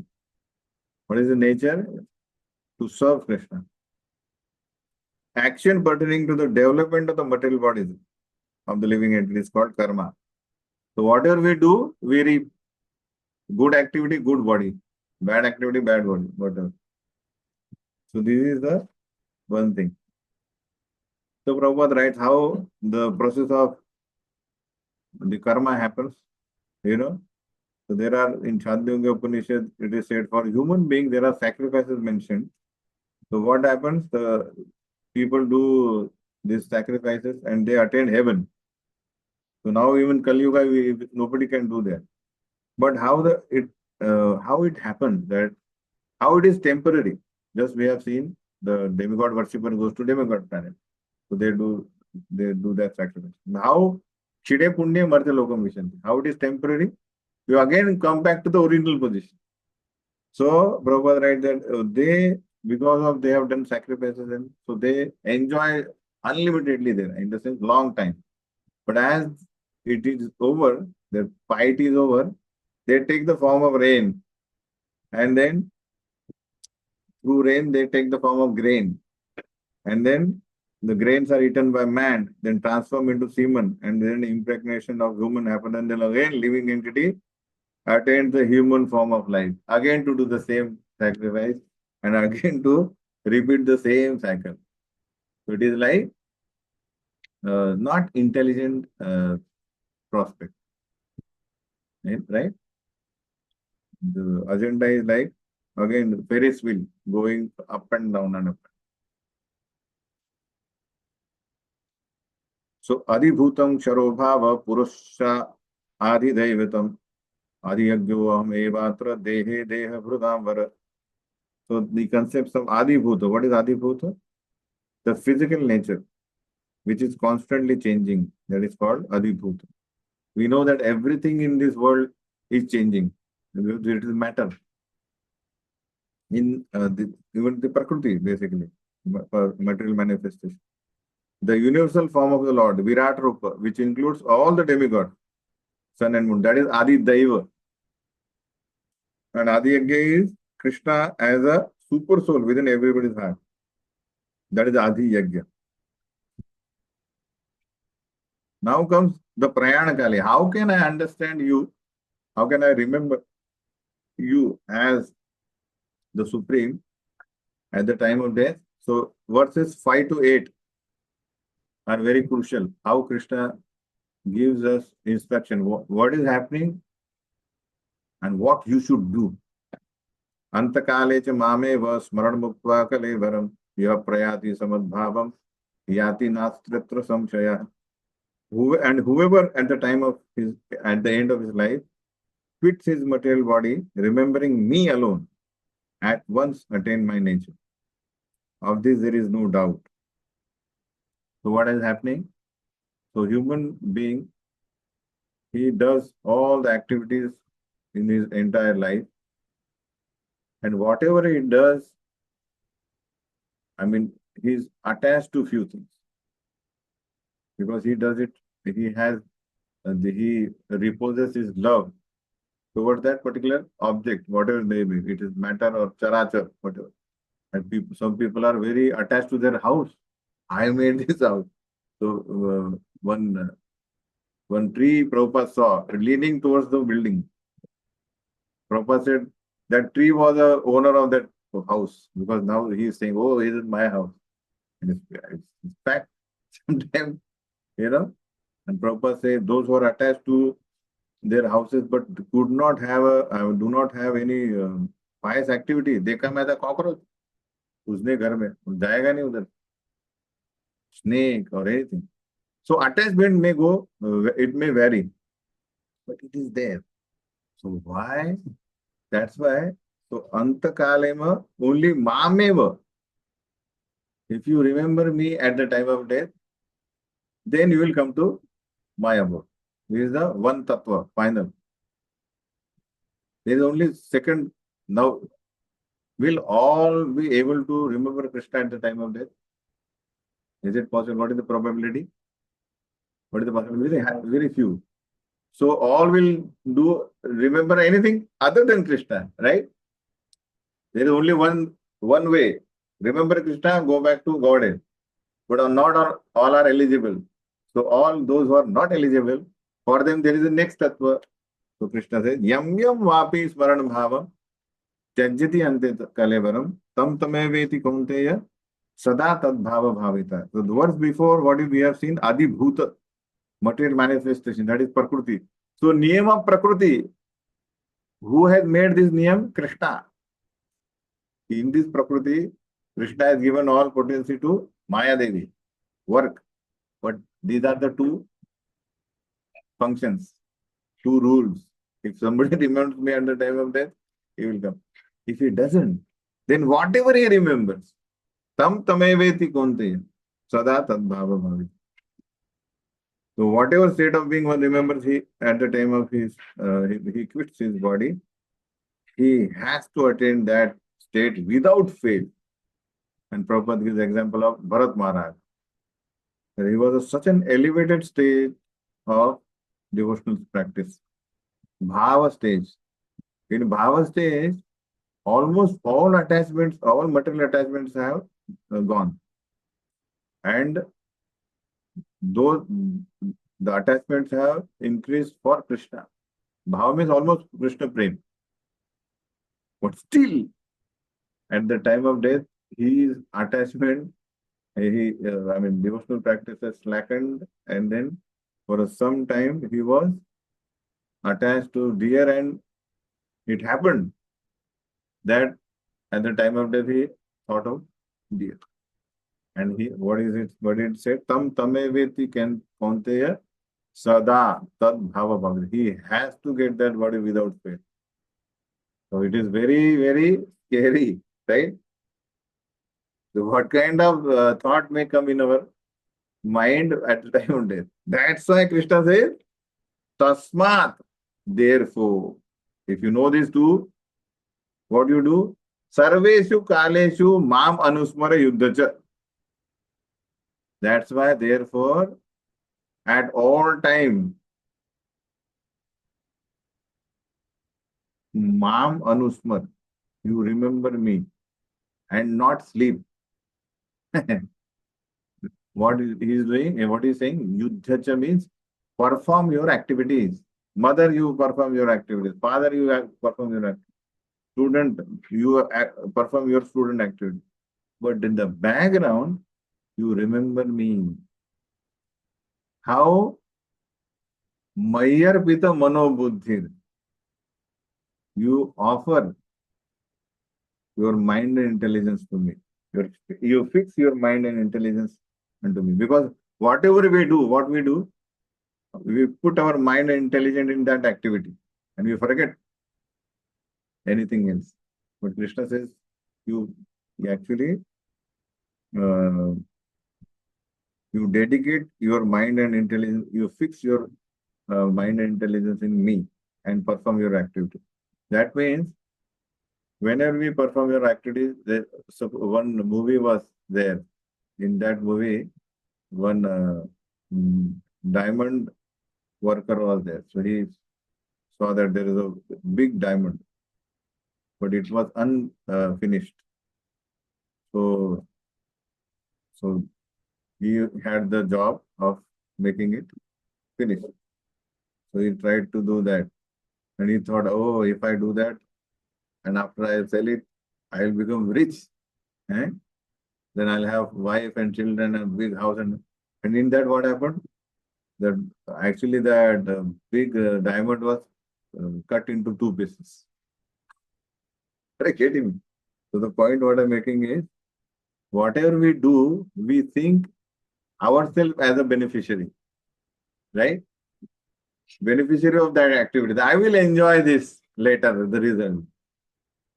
What is the nature? To serve Krishna. Action pertaining to the development of the material bodies of the living entity is called karma. So whatever we do, we reap. Good activity, good body. Bad activity, bad body. Whatever. So this is the one thing. So Prabhupada writes how the process of the karma happens. So there are in Chandogya Upanishad, it is said for human being there are sacrifices mentioned. So what happens? The people do these sacrifices and they attain heaven. So now even Kali Yuga, nobody can do that. But how it happens that how it is temporary. Just we have seen the demigod worshipper goes to demigod planet. So they do that sacrifice. How Chide Punya Martha Lokam Vishanti. How it is temporary, you again come back to the original position. So Prabhupada writes that because of they have done sacrifices and so they enjoy unlimitedly there, in the sense long time. But as it is over, their piety is over, they take the form of rain. And then through rain, they take the form of grain. And then the grains are eaten by man, then transform into semen, and then impregnation of human happen, and then again living entity attains the human form of life, again to do the same sacrifice, and again to repeat the same cycle. So it is like not intelligent prospect. Right? The agenda is like, again, Ferris wheel going up and down and up. So Adibhutam Sharobhava Purusha Adi Daivatam Adiyagyovam Evatra Dehe Deha Vrudamvara. So the concepts of Adibhuta. What is Adibhuta? The physical nature, which is constantly changing. That is called Adibhuta. We know that everything in this world is changing. It is matter. In even the Prakriti, basically, for material manifestation. The universal form of the Lord, Virat Rupa, which includes all the demigods, sun and moon, that is Adi Daiva. And Adi Yagya is Krishna as a super soul within everybody's heart. That is Adi Yagya. Now comes the Prayana Kali. How can I understand you? How can I remember you as the Supreme at the time of death? So verses 5 to 8 are very crucial. How Krishna gives us instruction. What is happening and what you should do. Antakale cha mame va smaran muktva kalevaram ya prayati samadbhavam yati nastritra samshaya. And whoever at the end of his life quits his material body, remembering me alone, at once attain my nature. Of this there is no doubt. So what is happening? So human being, he does all the activities in his entire life. And whatever he does, he's attached to few things. Because he does it, he reposes his love towards that particular object, whatever it may be. It is matter or charachar, whatever. And some people are very attached to their house. I made this house. So one tree Prabhupada saw leaning towards the building. Prabhupada said that tree was the owner of that house, because now he is saying, oh, this is my house. And it's fact. Sometimes, and Prabhupada says those who are attached to their houses but do not have any pious activity, they come as a cockroach. Usne ghar mein, jayega nahi udhar. Snake or anything. So attachment may go, it may vary, but it is there. So why? That's why. So antakalema only mameva. If you remember me at the time of death, then you will come to my abode. This is the one tattva, final. There is only second. Now, will all be able to remember Krishna at the time of death? Is it possible? What is the probability? What is the possibility? Very few. So all will do remember anything other than Krishna, right? There is only one way. Remember Krishna, go back to Godhead. But not all are eligible. So all those who are not eligible, for them there is a next tattva. So Krishna says, Yam yam vapi smaran bhavam tyajyati ante kalevaram tam tameveti kaunteya sada tad bhava bhavita. So the verse before what we have seen, Adi Bhuta, material manifestation, that is Prakriti. So niyam of Prakriti, who has made this niyam? Krishna. In this Prakriti, Krishna has given all potency to Maya Devi, work. But these are the two functions, two rules. If somebody remembers me at the time of death, he will come. If he doesn't, then whatever he remembers, tam tameveti konte, sada tad bhava bhavi. So whatever state of being one remembers, he at the time of his, he quits his body, he has to attain that state without fail. And Prabhupada gives the example of Bharat Maharaj. He was such an elevated state of devotional practice. Bhava stage. In Bhava stage, almost all attachments, all material attachments have gone. And those the attachments have increased for Krishna. Bhava means almost Krishna prem. But still, at the time of death, his attachment, devotional practice has slackened, and then for some time he was attached to deer, and it happened that at the time of death he thought of deer. And he, what is it? What it said? Tam tameveti can kaunteya sada tad bhava bhakti. He has to get that body without fail. So it is very, very scary, right? So what kind of thought may come in our mind at the time of death? That's why Krishna says, Tasmat. Therefore, if you know these two, what you do? Sarveshu kaleshu mam anusmara yuddhacha. That's why, therefore, at all time, mam anusmar, you remember me and not sleep. What he is doing, what he is saying, yuddhacha means perform your activities. Mother, you perform your activities. Father, you perform your activities. Student, you perform your student activity. But in the background, you remember me. How? Mayar pita mano buddhir. You offer your mind and intelligence to me. You fix your mind and intelligence unto me. Because whatever we do, what we do, we put our mind and intelligence in that activity and we forget anything else. But Krishna says, you actually you dedicate your mind and intelligence, you fix your mind and intelligence in me and perform your activity. That means whenever we perform your activities, so one movie was there. In that movie, one diamond worker was there. So he saw that there is a big diamond, but it was unfinished. So he had the job of making it finished. So he tried to do that. And he thought, oh, if I do that, and after I sell it, I will become rich. Eh? Then I'll have wife and children and a big house. And in that, what happened? That actually that big diamond was cut into two pieces. Are you getting me? So the point what I'm making is, whatever we do, we think ourselves as a beneficiary, right? Beneficiary of that activity. I will enjoy this later, the result.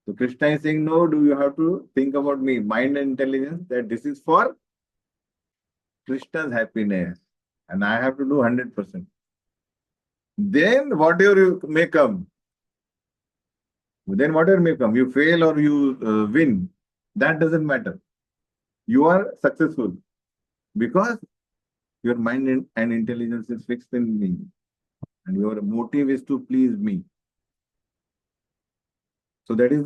So Krishna is saying, no, do you have to think about me, mind and intelligence, that this is for Krishna's happiness. and I have to do 100%. Then whatever you may come, you fail or you win, that doesn't matter. You are successful because your mind and intelligence is fixed in me, and your motive is to please me. So that is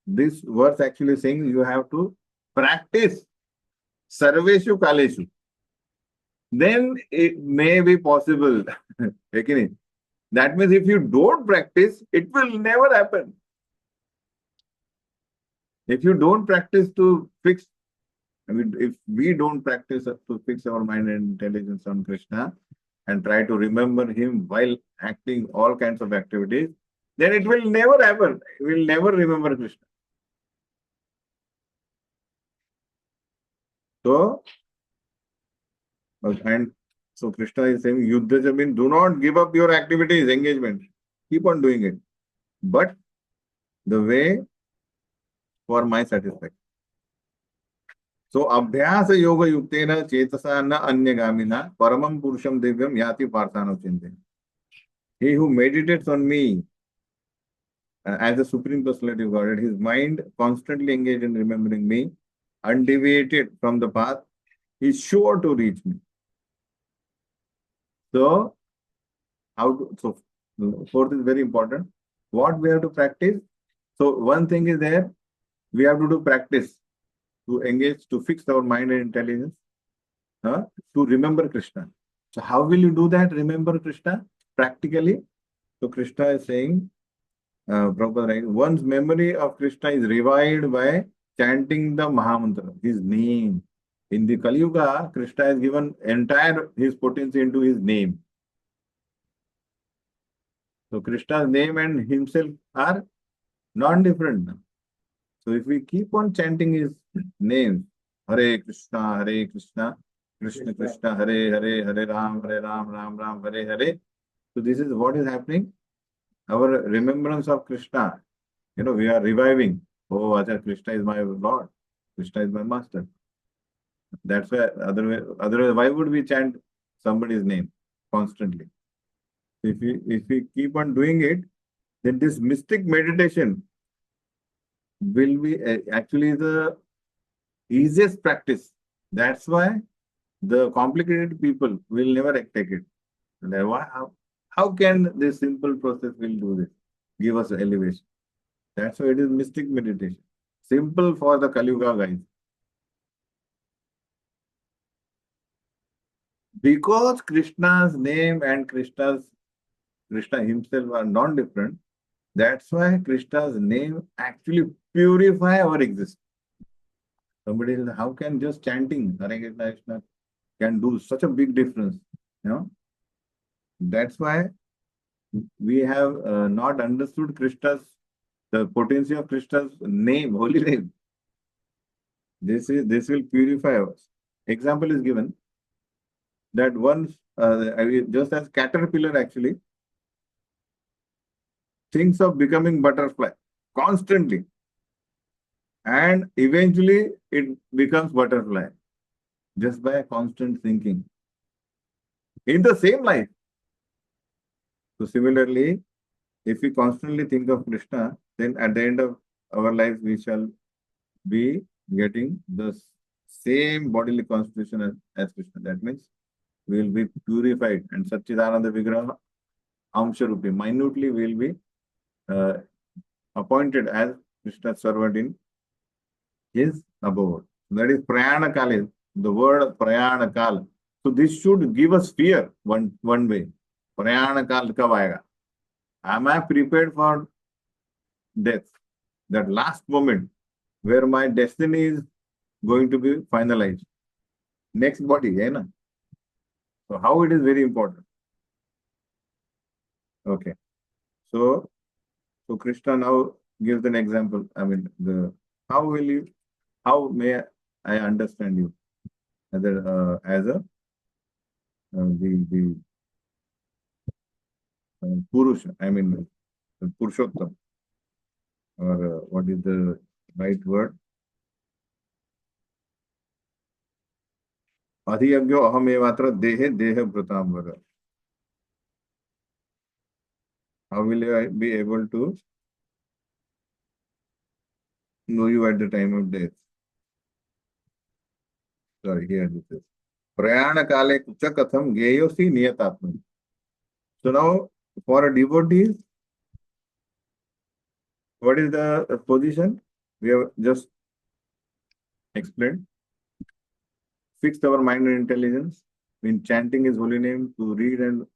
this verse actually saying you have to practice sarveshu kaleshu. Then it may be possible. Okay? That means if you don't practice, it will never happen. If you don't practice to fix, if we don't practice to fix our mind and intelligence on Krishna and try to remember him while acting all kinds of activities, then it will never happen. We will never remember Krishna. So, and so Krishna is saying, Yuddha means do not give up your activities, engagement. Keep on doing it. But the way for my satisfaction. So, Abhyasa Yoga Yuktena Chetasa na Anyagamina Paramam Purusham Divyam Yati Parthanam Chinte. He who meditates on me as the Supreme Personality of Godhead, his mind constantly engaged in remembering me, undeviated from the path, is sure to reach me. So, fourth is very important. What we have to practice? So, one thing is there, we have to do practice to engage, to fix our mind and intelligence, to remember Krishna. So, how will you do that? Remember Krishna practically. So, Krishna is saying, Prabhupada, right? One's memory of Krishna is revived by chanting the Mahamantra, his name. In the Kali Yuga, Krishna has given entire his potency into his name. So Krishna's name and himself are non-different. So if we keep on chanting his name, Hare Krishna, Krishna Krishna, Hare Hare, Hare Ram, Ram Ram, Hare Hare. So this is what is happening. Our remembrance of Krishna, we are reviving. Oh, Acha, Krishna is my Lord. Krishna is my master. That's why otherwise, why would we chant somebody's name constantly? If we keep on doing it, then this mystic meditation will be actually the easiest practice. That's why the complicated people will never take it. How can this simple process will do this? Give us elevation. That's why it is mystic meditation. Simple for the Kali Yuga guys. Because Krishna's name and Krishna himself are non-different, that's why Krishna's name actually purify our existence. Somebody says, how can just chanting Hare Krishna can do such a big difference? That's why we have not understood the potency of Krishna's name, holy name. This will purify us. Example is given that once, just as caterpillar actually thinks of becoming butterfly constantly, and eventually it becomes butterfly just by constant thinking in the same life. So similarly, if we constantly think of Krishna, then at the end of our life we shall be getting the same bodily constitution as Krishna. That means we will be purified, and Satchidananda Vigraha Amsharupi, minutely we will be appointed as Krishna's servant in his abode. That is Prayana Kala, the word Prayana Kala. So this should give us fear one way. Prayana Kala kab aayega? Am I prepared for death? That last moment where my destiny is going to be finalized. Next body, na? So how it is very important. Okay. So Krishna now gives an example. I mean, how may I understand you as the Purusha, I mean, Purushottam, or what is the right word? अधियज्ञो अहमेवात्र देहे देह भृतांबर. How will I be able to know you at the time of death? Sorry, here this is. Prayana kale kucha katham geyosi niyatatman. So now, for a devotee, what is the position? We have just explained. Fix our mind and intelligence in chanting His holy name, to read and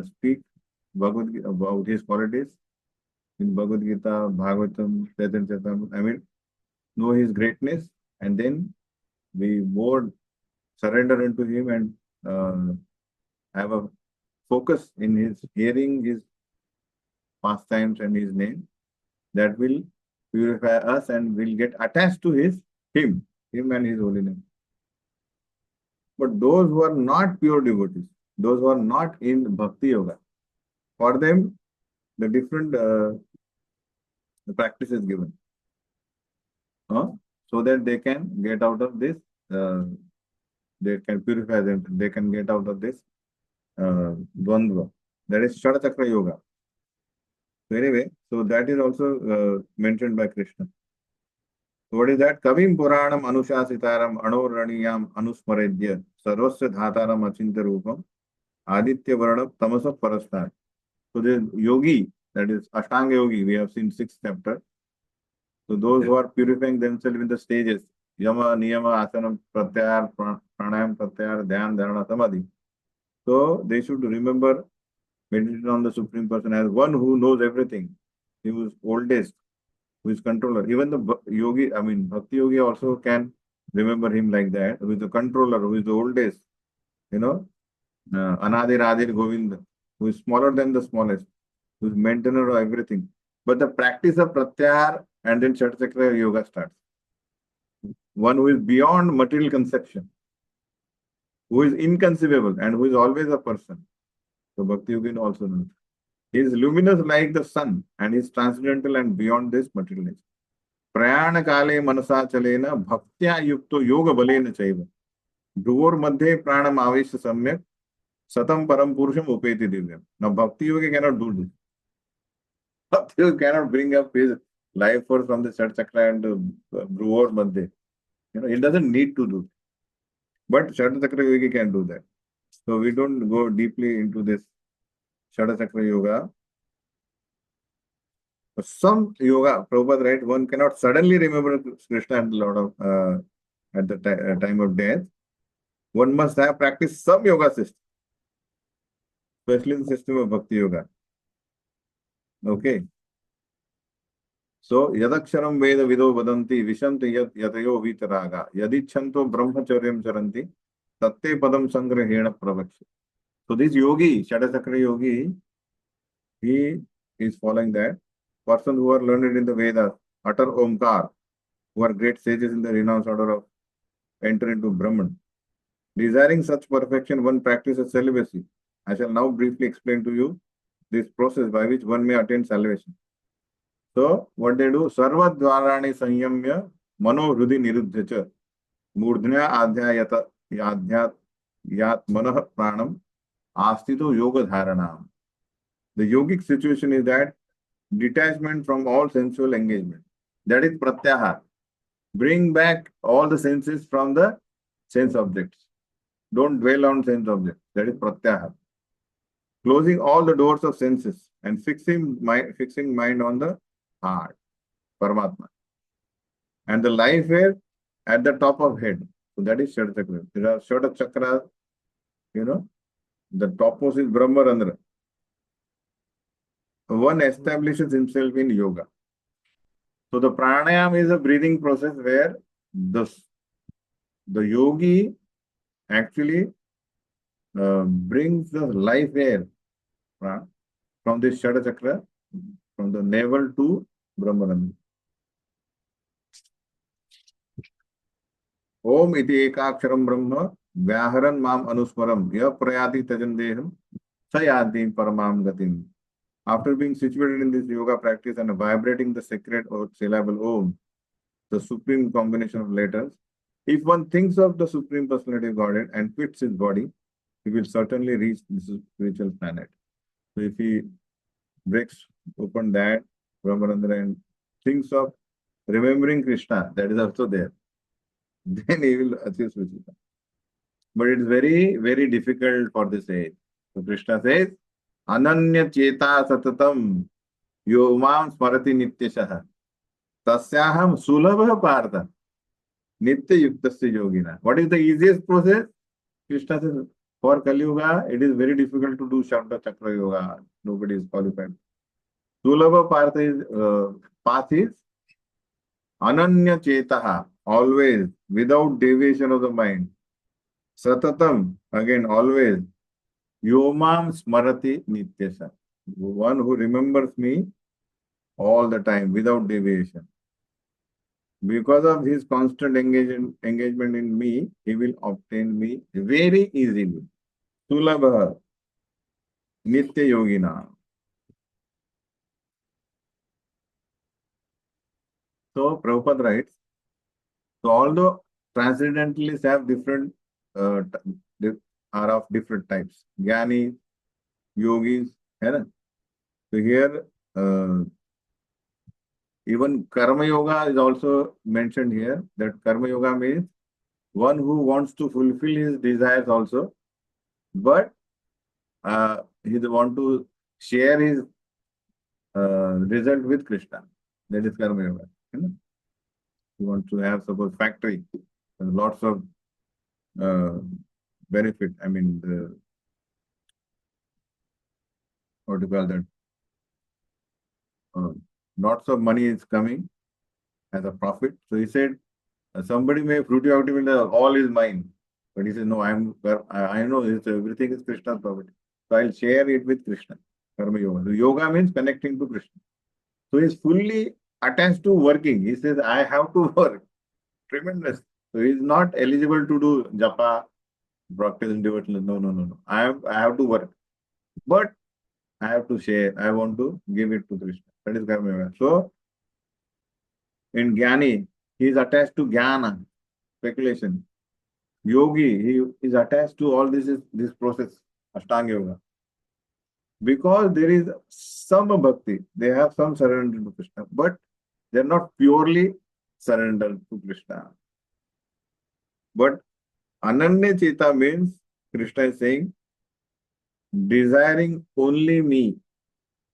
speak Bhagavad Gita about His qualities in Bhagavad Gita, Bhagavatam, Chaitanya. I mean, know His greatness, and then we more surrender into Him and have a focus in His hearing His pastimes and His name. That will purify us and will get attached to Him and His holy name. But those who are not pure devotees, those who are not in Bhakti Yoga, for them, the different practice is given. So that they can get out of this, they can purify them, they can get out of this Dvandva. That is Shada Chakra Yoga. So anyway, so that is also mentioned by Krishna. So what is that? Kavim Puranam Anushasitaram Anoraniyam Anusmaredya Sarvasya Dhataram Achinta Rupam Aditya Varana Tamasa Parastar. So the yogi, that is Ashtanga Yogi, we have seen 6th chapter. So those who are purifying themselves in the stages, Yama, Niyama, Asana, Pratyahar, Pranayam, Pratyahar, Dhyan, Dharana, Samadhi. So they should remember, meditate on the Supreme Person as one who knows everything. He was oldest, who is controller. Even the yogi, I mean, Bhakti Yogi also can remember him like that, who is the controller, who is the oldest, Anadir Adir Govind, who is smaller than the smallest, who is maintainer of everything. But the practice of Pratyahar and then Chakra Yoga starts. One who is beyond material conception, who is inconceivable and who is always a person. So Bhakti Yogi also knows. He is luminous like the sun and is transcendental and beyond this materialism. Prayana kale manasa chalena bhaktya yukto yoga balena chaiva. Dhruvar madhye pranam avesha samyak satam param purusham upeti divyam. Now Bhakti Yogi cannot do this. Bhakti Yogi cannot bring up his life force from the Shat Chakra and Dhruvar madhye. He doesn't need to do. But Shat Chakra Yogi can do that. So we don't go deeply into this Shat Chakra Yoga. Some yoga, Prabhupada, right? One cannot suddenly remember Krishna and the Lord of at the time of death. One must have practiced some yoga system, especially the system of Bhakti Yoga. Okay. So, Yadaksharam Veda Vido Vadanti Vishanti Yatayo Vitaraga Yadichanto Brahmacharyam Charanti Tatte Padam Sangrahena Pravakshi. So, this yogi, Shadasakra yogi, he is following that. Person who are learned in the Vedas, utter Omkar, who are great sages in the renounced order of enter into Brahman. Desiring such perfection, one practices celibacy. I shall now briefly explain to you this process by which one may attain salvation. So, what they do? Sarva dvarani sanyamya mano hrudi niruddhacha murdhnya adhyayata yat manah pranam astito yoga dharanam. The yogic situation is that detachment from all sensual engagement. That is pratyahar. Bring back all the senses from the sense objects. Don't dwell on sense objects. That is pratyahar. Closing all the doors of senses and fixing mind on the heart, Paramatma. And the life where at the top of head. So that is Shada Chakra. There are Shada Chakras, the topmost is Brahmarandra. One establishes himself in yoga. So the pranayam is a breathing process where the yogi actually brings the life air from this Shada Chakra, from the navel to Brahmarandra. Om iti ekaksharam brahma vyaharan mam anusmaram ya prayati tajandeham sayati paramam gatim. After being situated in this yoga practice and vibrating the sacred syllable Om, the supreme combination of letters, If one thinks of the Supreme Personality of Godhead and quits his body, he will certainly reach this spiritual planet. So if he breaks open that Brahmanandra and thinks of remembering Krishna, that is also there, then he will achieve spiritual planet. But it is very, very difficult for this age. So Krishna says, Ananya Cheta Satatam Yomam Smarati Nityashaha Tasyaham Sulabha Partha Nitya Yuktasya Yogina. What is the easiest process? Krishna says, for Kali Yuga, it is very difficult to do Shabda Chakra Yoga. Nobody is qualified. Sulabha Partha is, path is Ananya Chetaha, always, without deviation of the mind. Satatam, again, always. Yomam Smarati Nityasha. One who remembers me all the time, without deviation. Because of his constant engagement in me, he will obtain me very easily. Sulabha Nitya Yogina. So Prabhupada writes, so although transcendentalists have different are of different types. Jnani, yogis, है ना? So here even Karma Yoga is also mentioned here. That Karma Yoga means one who wants to fulfill his desires also, but he want to share his result with Krishna. That is Karma Yoga. You know? He wants to have suppose factory, lots of benefit. I mean, what do you call that? Lots of money is coming as a profit. So he said, somebody may fruity activity, all is mine. But he says, no, I know everything is Krishna's property. So I'll share it with Krishna. Karma Yoga. So yoga means connecting to Krishna. So he's fully attached to working. He says, I have to work. Tremendous. So he's not eligible to do japa, practice in devotional. No. I have to work. But I have to share. I want to give it to Krishna. That is Karma Yoga. So in Jnani, he is attached to Jnana, speculation. Yogi, he is attached to all this process, Ashtanga Yoga. Because there is some bhakti, they have some surrender to Krishna, but they are not purely surrendered to Krishna. But Ananya Cheta means Krishna is saying, desiring only me.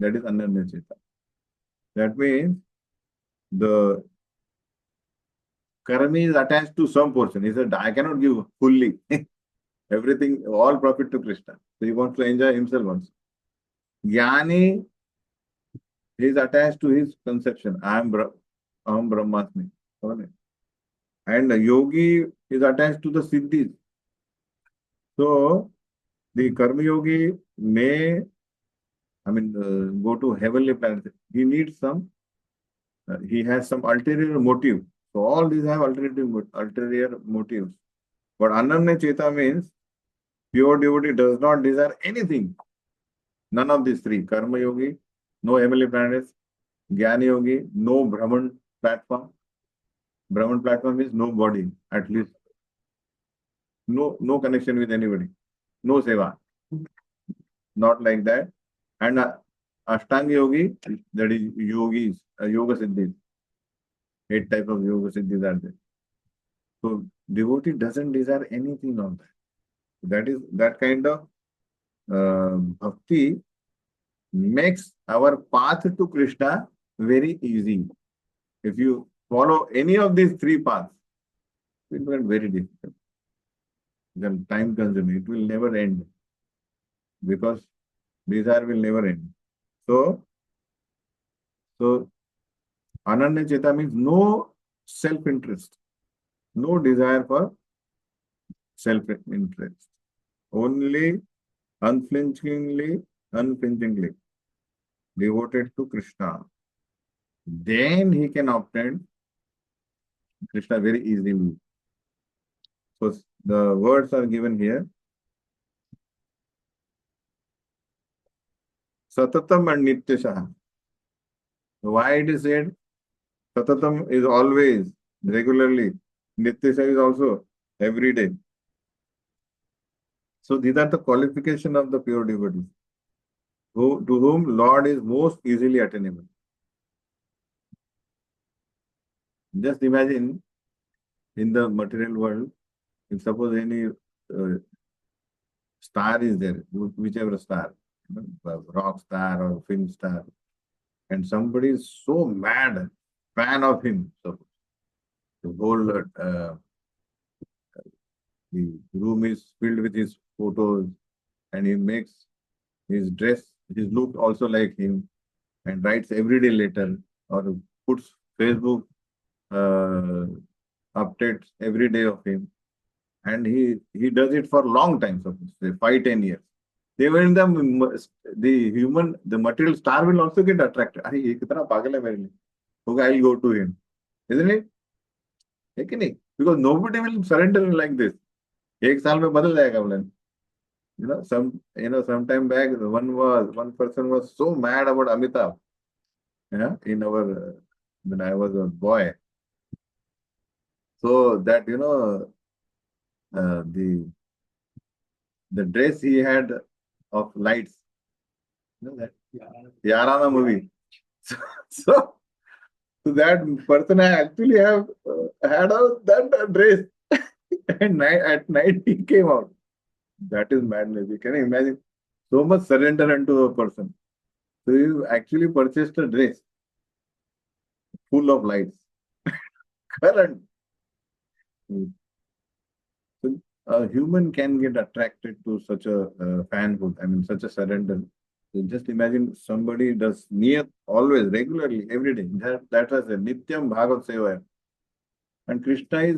That is Ananya Cheta. That means the karmi is attached to some portion. He said, I cannot give fully everything, all profit to Krishna. So he wants to enjoy himself also. Jnani is attached to his conception. I am Brahmasmi. And the yogi is attached to the siddhis. So the karma yogi may, go to heavenly planet. He needs some, he has some ulterior motive. So all these have ulterior motives. But Ananya Cheta means pure devotee does not desire anything. None of these three. Karma yogi, no heavenly planets. Jnani yogi, no Brahman platform. Brahman platform means no body, at least. No connection with anybody. No seva. Not like that. And Ashtanga yogi, that is yogis, yoga siddhis. 8 types of yoga siddhis are there. So devotee doesn't desire anything of that. That kind of bhakti makes our path to Krishna very easy. If you follow any of these 3 paths, it will be very difficult. Then time consuming, it will never end. Because desire will never end. So Ananya Cheta means no self-interest, no desire for self-interest. Only unflinchingly devoted to Krishna. Then he can obtain Krishna very easily. So the words are given here. Satatam and Nityashaha. Why it is said Satatam is always, regularly. Nityasha is also every day. So these are the qualification of the pure devotees, to whom Lord is most easily attainable. Just imagine in the material world, if suppose any star is there, whichever star, rock star or film star, and somebody is so mad fan of him, so the whole the room is filled with his photos, and he makes his dress, his look also like him, and writes every day letter or puts Facebook uh, updates every day of him, and he does it for long time, suppose say 5-10 years. Even the material star will also get attracted. अरे ये कितना पागल है मेरे लिए. Okay, I'll go to him, isn't it? है कि नहीं? Because nobody will surrender like this. एक साल में बदल जाएगा बोले. Some time back, one person was so mad about Amitabh. Yeah, when I was a boy. So that the dress he had of lights, that Yarana movie. So, so, so that person I actually have had that dress, and at night he came out. That is madness. You can imagine so much surrender unto a person. So you actually purchased a dress full of lights. Current. So a human can get attracted to such a fanhood. I mean, such a surrender. So just imagine somebody does niyat always, regularly, every day. That was a nityam bhagavat seva. And Krishna is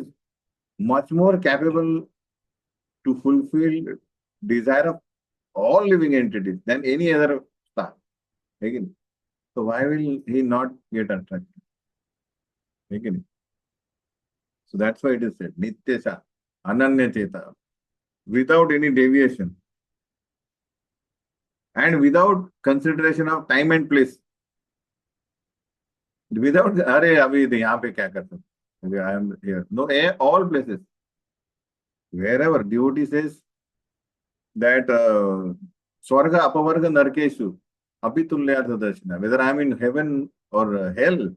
much more capable to fulfill desire of all living entities than any other star. Again. So why will he not get attracted? Again. So that's why it is said, Nityasha, Ananya Cheta, without any deviation and without consideration of time and place. Without, अरे अभी यहाँ पे क्या करता हूँ? I am here. No, all places. Wherever devotee says that Swarga, Apavarga, Narkeshu, Apitulyartha Darshana, whether I am in heaven or hell,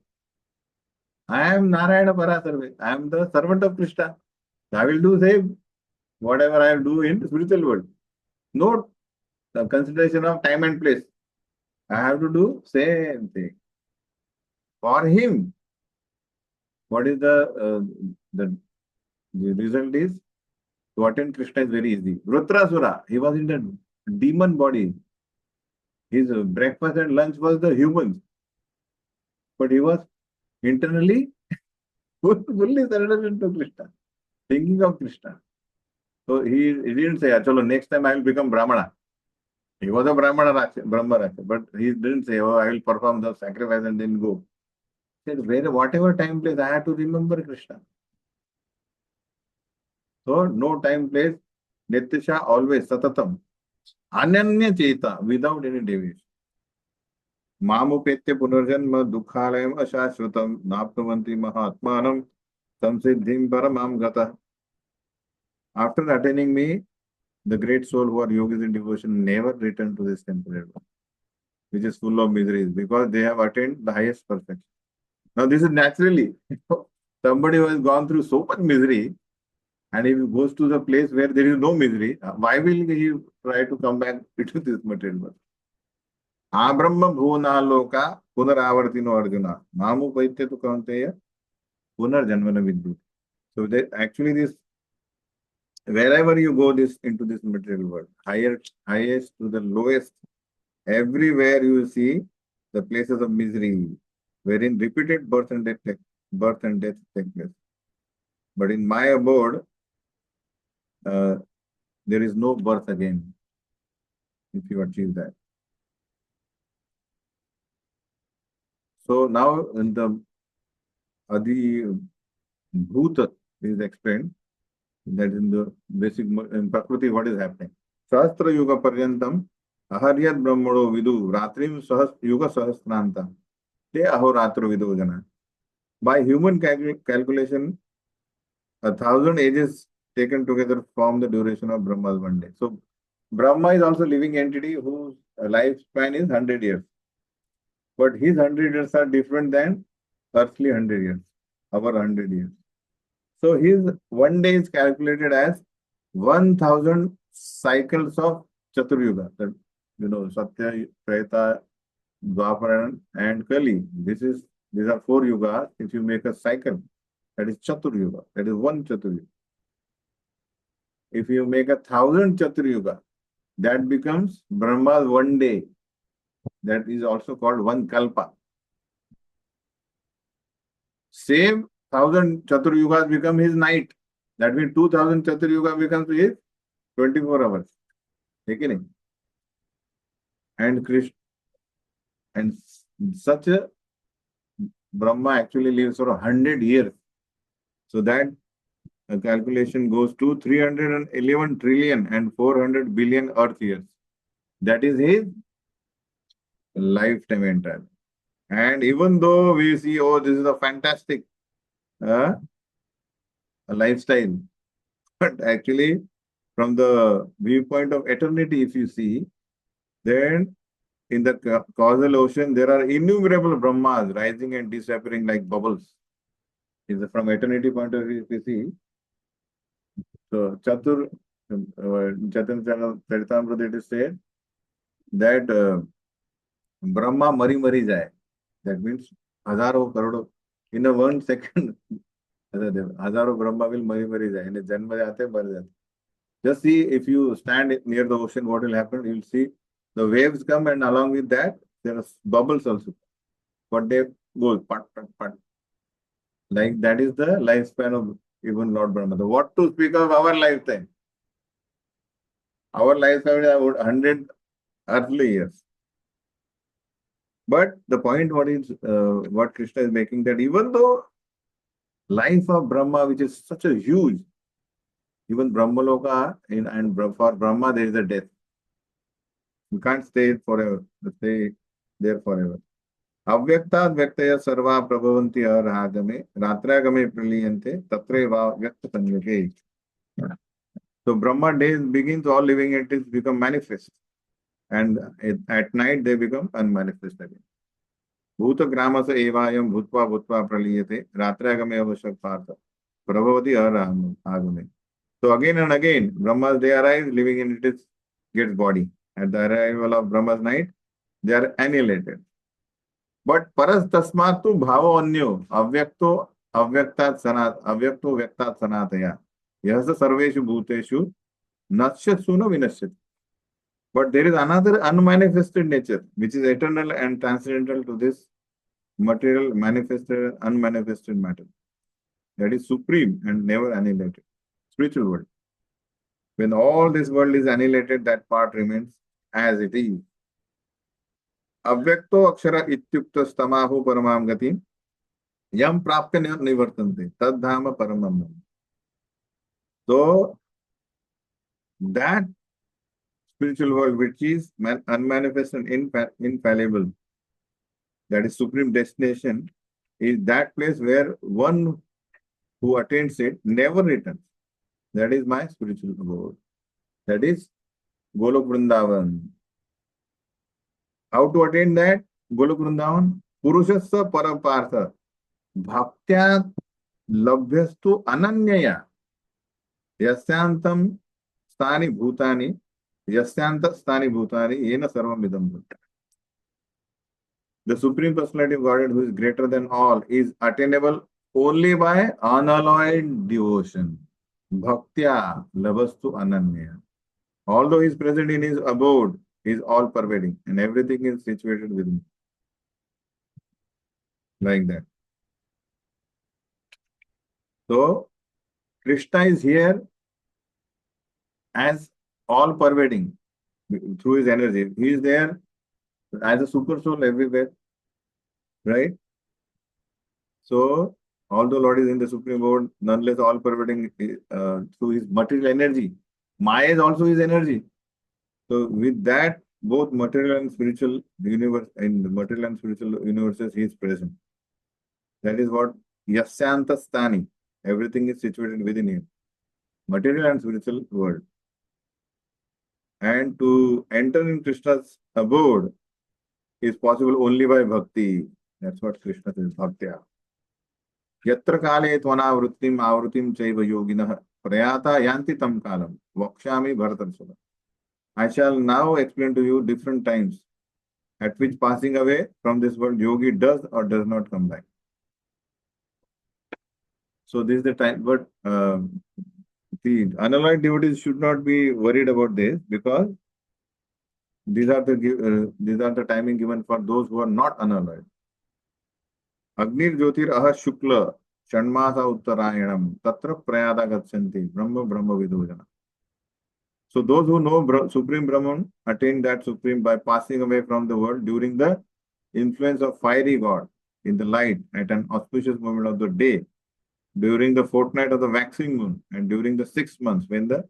I am Narayana Parasarve. I am the servant of Krishna. I will do same whatever I do in the spiritual world. No consideration of time and place. I have to do same thing. For him, what is the result is to attain Krishna is very easy. Rudrasura, he was in the demon body. His breakfast and lunch was the humans. But he was internally fully surrendered to Krishna, thinking of Krishna. So he didn't say, Chalo, next time I will become Brahmana. He was a Brahmana Brahma Raksha, but he didn't say, oh, I will perform the sacrifice and then go. He said, whatever time place, I have to remember Krishna. So no time place, Nityasha always Satatam, Ananya Cheta, without any deviation. Mamupetya Punarjanma Dukhalayam Ashashvatam Naptavanti Mahatmanam Samsiddhim Paramam Gata. After attaining me, the great soul who are yogis in devotion never return to this temporary world, which is full of miseries, because they have attained the highest perfection. Now, this is naturally somebody who has gone through so much misery, and if he goes to the place where there is no misery, why will he try to come back to this material world? Abrahma bhuvana loka punaravartino arjuna. Mamu paitya tu kaunteya punarjanmana vidyu. So actually this, wherever you go into this material world, highest to the lowest, everywhere you will see the places of misery, wherein repeated birth and death take place. But in my abode, there is no birth again, if you achieve that. So now in the Adi Bhuta is explained, that in the basic in Prakriti what is happening. Sahasra Yuga Paryantam Aharyat Brahmano Vidu Ratrim Yuga Sahasranta Te Ahoratro Vidu Jana. By human calculation, 1,000 ages taken together form the duration of Brahma's one day. So Brahma is also living entity whose lifespan is 100 years. But his 100 years are different than earthly 100 years, our 100 years. So his one day is calculated as 1,000 cycles of Chaturyuga. That, Satya, Treta, Dwapara and Kali. These are 4 yugas. If you make a cycle, that is Chaturyuga. That is one Chaturyuga. If you make 1,000 Chaturyuga, that becomes Brahma's one day. That is also called one Kalpa. Same 1,000 Chaturyugas become his night. That means 2,000 Chaturyuga becomes his 24 hours. Okay? And Krishna, and such a Brahma actually lives for 100 years. So that calculation goes to 311 trillion and 400 billion Earth years. That is his lifetime entire. And even though we see, oh, this is a fantastic lifestyle, but actually, from the viewpoint of eternity, if you see, then in the causal ocean, there are innumerable Brahmas rising and disappearing like bubbles. From eternity point of view, if you see, so Chaitanya Charitamrita, it is said that Brahma mari jaye. That means hazaro karodo. In a 1 second, hazaro Brahma will mari jaye. In a janma jate, mar jate. Just see, if you stand near the ocean, what will happen? You will see the waves come, and along with that, there are bubbles also. But they go pat, pat, pat. Like that is the lifespan of even Lord Brahma. What to speak of our lifetime? Our lifetime is about 100 earthly years. But the point what Krishna is making, that even though life of Brahma, which is such a huge, even Brahmaloka, and for Brahma there is a death. You can't stay forever, stay there forever. Avyakta Vyaktaya Sarva Prabhavanti Arhagame Ratragame Praliyante Tatreva Vyakta Sanyake. So Brahma days begins, all living entities become manifest. And at night they become unmanifest again. Bhuta Gramasa Evayam Bhutva Bhutva Praliyate Ratragame Avashak Partha Prabhavati Arhagame. So again and again, Brahma's day arrives, living entities gets body. At the arrival of Brahma's night, they are annihilated. But paras tasmatu bhava anyo avyakto vyaktat sanataya. Yasa sarveshu bhuteshu nasyasuna vinashyati. But there is another unmanifested nature, which is eternal and transcendental to this material manifested, unmanifested matter. That is supreme and never annihilated. Spiritual world. When all this world is annihilated, that part remains as it is. Avyakto akshara ityukta stamahu paramam gati yam prapya nivartante tadhama paramam. So that spiritual world, which is unmanifested and infallible, that is supreme destination, is that place where one who attains it never returns. That is my spiritual abode. That is Golok Vrindavan. How to attain that? Golok Vrindavan. Purushasya Parapartha. Bhaktya labhyastu ananyaya. Yasyantam stani bhutani. Yasyanta stani bhutani. Yena sarvam idam bhutta. The Supreme Personality of Godhead, who is greater than all, is attainable only by unalloyed devotion. Bhaktya labhastu ananyaya. Although he is present in his abode, he is all pervading and everything is situated within him. Like that. So, Krishna is here as all pervading through his energy. He is there as a super soul everywhere. Right? So, although Lord is in the Supreme Abode, nonetheless all pervading through his material energy. Maya is also his energy. So with that, both material and spiritual universe, in the material and spiritual universes, he is present. That is what Yasyanta Stani. Everything is situated within him, material and spiritual world. And to enter in Krishna's abode is possible only by bhakti. That's what Krishna says, bhaktya. Yatra kale tvanavrittim avritim chaiva yoginah prayata yanti tam kalam vakshami bharatarsava. I shall now explain to you different times at which passing away from this world yogi does or does not come back. So this is the time, but the unalloyed devotees should not be worried about this, because these are the timing given for those who are not unalloyed. Agnir Jyotir Aha Shukla Shanmasa Uttarayanam Tatra Prayada Gachanti Brahma Brahma Vidojana. So those who know Supreme Brahman attain that Supreme by passing away from the world during the influence of fiery God in the light at an auspicious moment of the day, during the fortnight of the waxing moon, and during the 6 months when the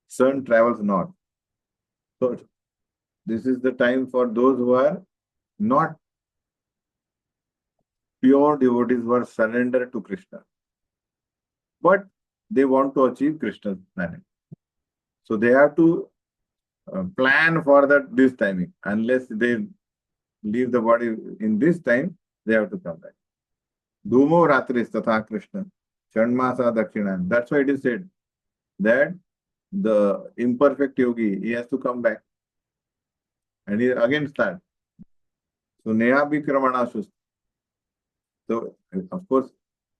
sun travels north. So this is the time for those who are not pure devotees, who are surrendered to Krishna, but they want to achieve Krishna's planet. So they have to plan for this timing. Unless they leave the body in this time, they have to come back. Dhumo Ratris Tatha Krishna Chanmasa Dakshina. That's why it is said that the imperfect yogi, he has to come back and he again start. So Neha Bikramana Sust. So of course,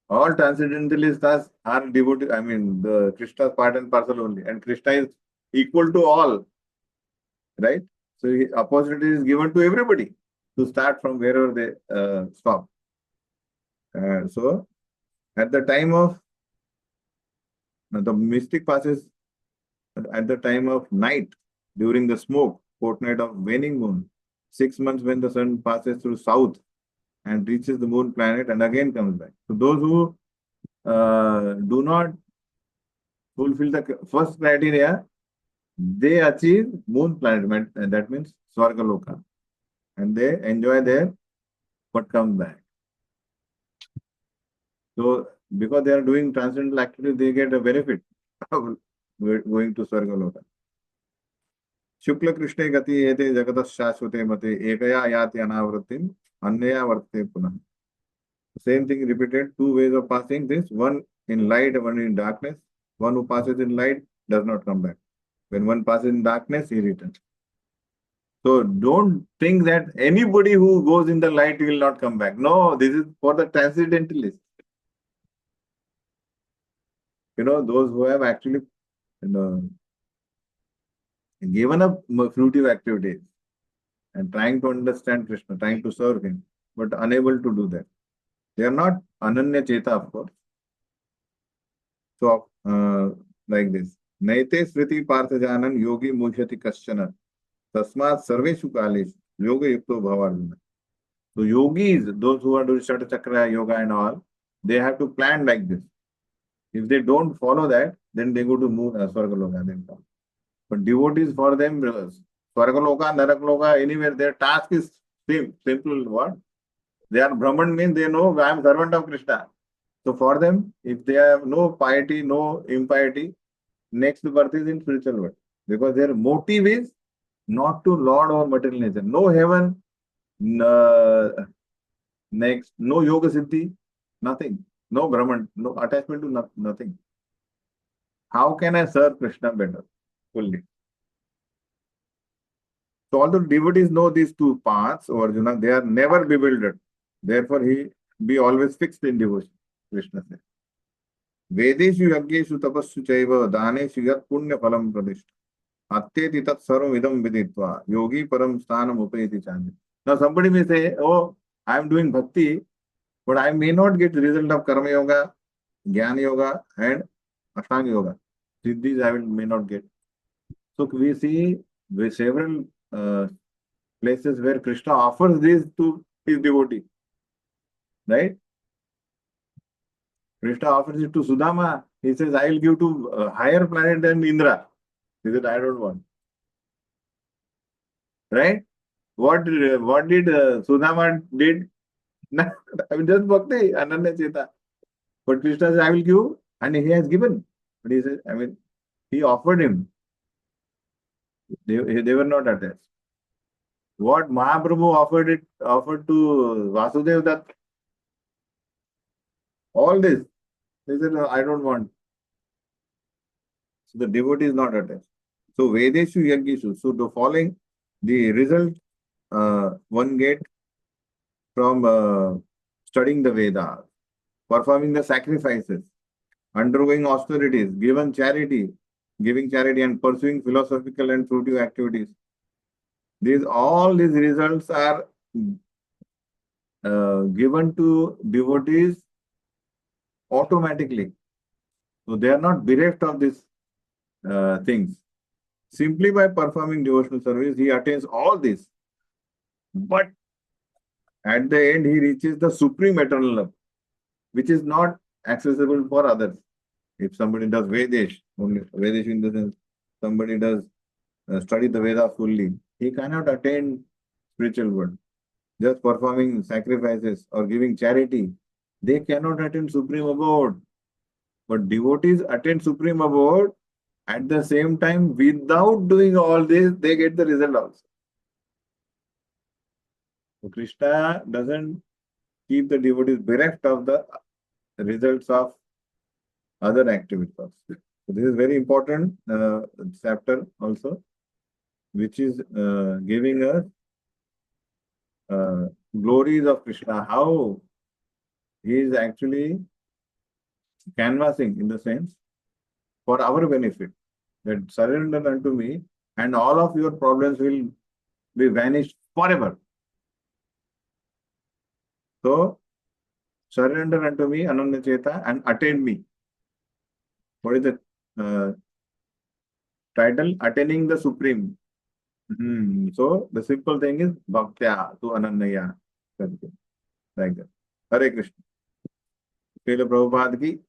all transcendentalists are devoted. I mean, the Krishna's part and parcel only, and Krishna is equal to all, right? So opportunity is given to everybody to start from wherever they stop. So at the time of the mystic passes at the time of night, during the smoke, fortnight of waning moon, 6 months when the sun passes through south and reaches the moon planet and again comes back. So those who do not fulfill the first criteria, they achieve moon planet, and that means Swargaloka, and they enjoy there but come back. So because they are doing transcendental activity, they get a benefit of going to Swargaloka. Shukla Krishna Gati Ete Jagatas Shashvate Mate Ekaya Yati Anavratim Annaya Varte Punah. Same thing repeated, 2 ways of passing this, one in light, one in darkness. One who passes in light does not come back. When one passes in darkness, he returns. So don't think that anybody who goes in the light will not come back. No, this is for the transcendentalists. Those who have actually given up fruitive activities and trying to understand Krishna, trying to serve him, but unable to do that. They are not Ananya Cheta, of course. So, like this. Naite Smriti Parthajanan Yogi Mujhati Kaschana Tasmat Sarveshu Kalesh Yoga Yukto Bhavarjuna. So, yogis, those who are doing Shata Chakra, yoga and all, they have to plan like this. If they don't follow that, then they go to moon, Swargaloka, then come. But devotees, for them, Swargaloka, Narakloka, anywhere, their task is simple. What? They are Brahman, means they know I am servant of Krishna. So for them, if they have no piety, no impiety, next birth is in spiritual world. Because their motive is not to lord over material nature. No heaven, next, no yoga siddhi, nothing. No Brahman, no attachment to nothing. How can I serve Krishna better? Fully. So although devotees know these 2 paths, O Arjuna, they are never bewildered. Therefore, he be always fixed in devotion. Krishna said. Vedeshu yaggeshu tapassu chaiva daneshu yat punya phalam pradishta. Atyeti tat sarvam idam viditva yogi param sthanam upayati chandi. Now somebody may say, oh, I am doing bhakti, but I may not get the result of karma yoga, jnana yoga and ashtanga yoga. These I may not get. So we see several places where Krishna offers this to his devotee. Right? Krishna offers it to Sudama. He says, I will give to a higher planet than Indra. He said, I don't want. Right? What did Sudama did? I mean, just bhakti, Ananya Cheta. But Krishna says, I will give, and he has given. But he says, I mean, he offered him. They were not attached. What Mahaprabhu offered to Vasudev, that all this. They said, no, I don't want. So the devotee is not attached. So Vedeshu Yagyeshu. So the following, the result one get from studying the Vedas, performing the sacrifices, undergoing austerities, giving charity and pursuing philosophical and fruitive activities. All these results are given to devotees automatically. So they are not bereft of these things. Simply by performing devotional service, he attains all this. But at the end, he reaches the supreme eternal love, which is not accessible for others. If somebody does Vedesh, only Vedesh in the sense, somebody does study the Vedas fully, he cannot attain spiritual world. Just performing sacrifices or giving charity, they cannot attain supreme abode. But devotees attain supreme abode at the same time. Without doing all this, they get the result also. So Krishna doesn't keep the devotees bereft of the results of other activities. So this is very important chapter also, which is giving us glories of Krishna, how he is actually canvassing in the sense for our benefit, that surrender unto me and all of your problems will be vanished forever. So surrender unto me, Ananya Cheta, and attain me. What is the title? Attaining the Supreme. So the simple thing is Bhaktya to Ananya. Like that. Hare Krishna. Srila Prabhupada ki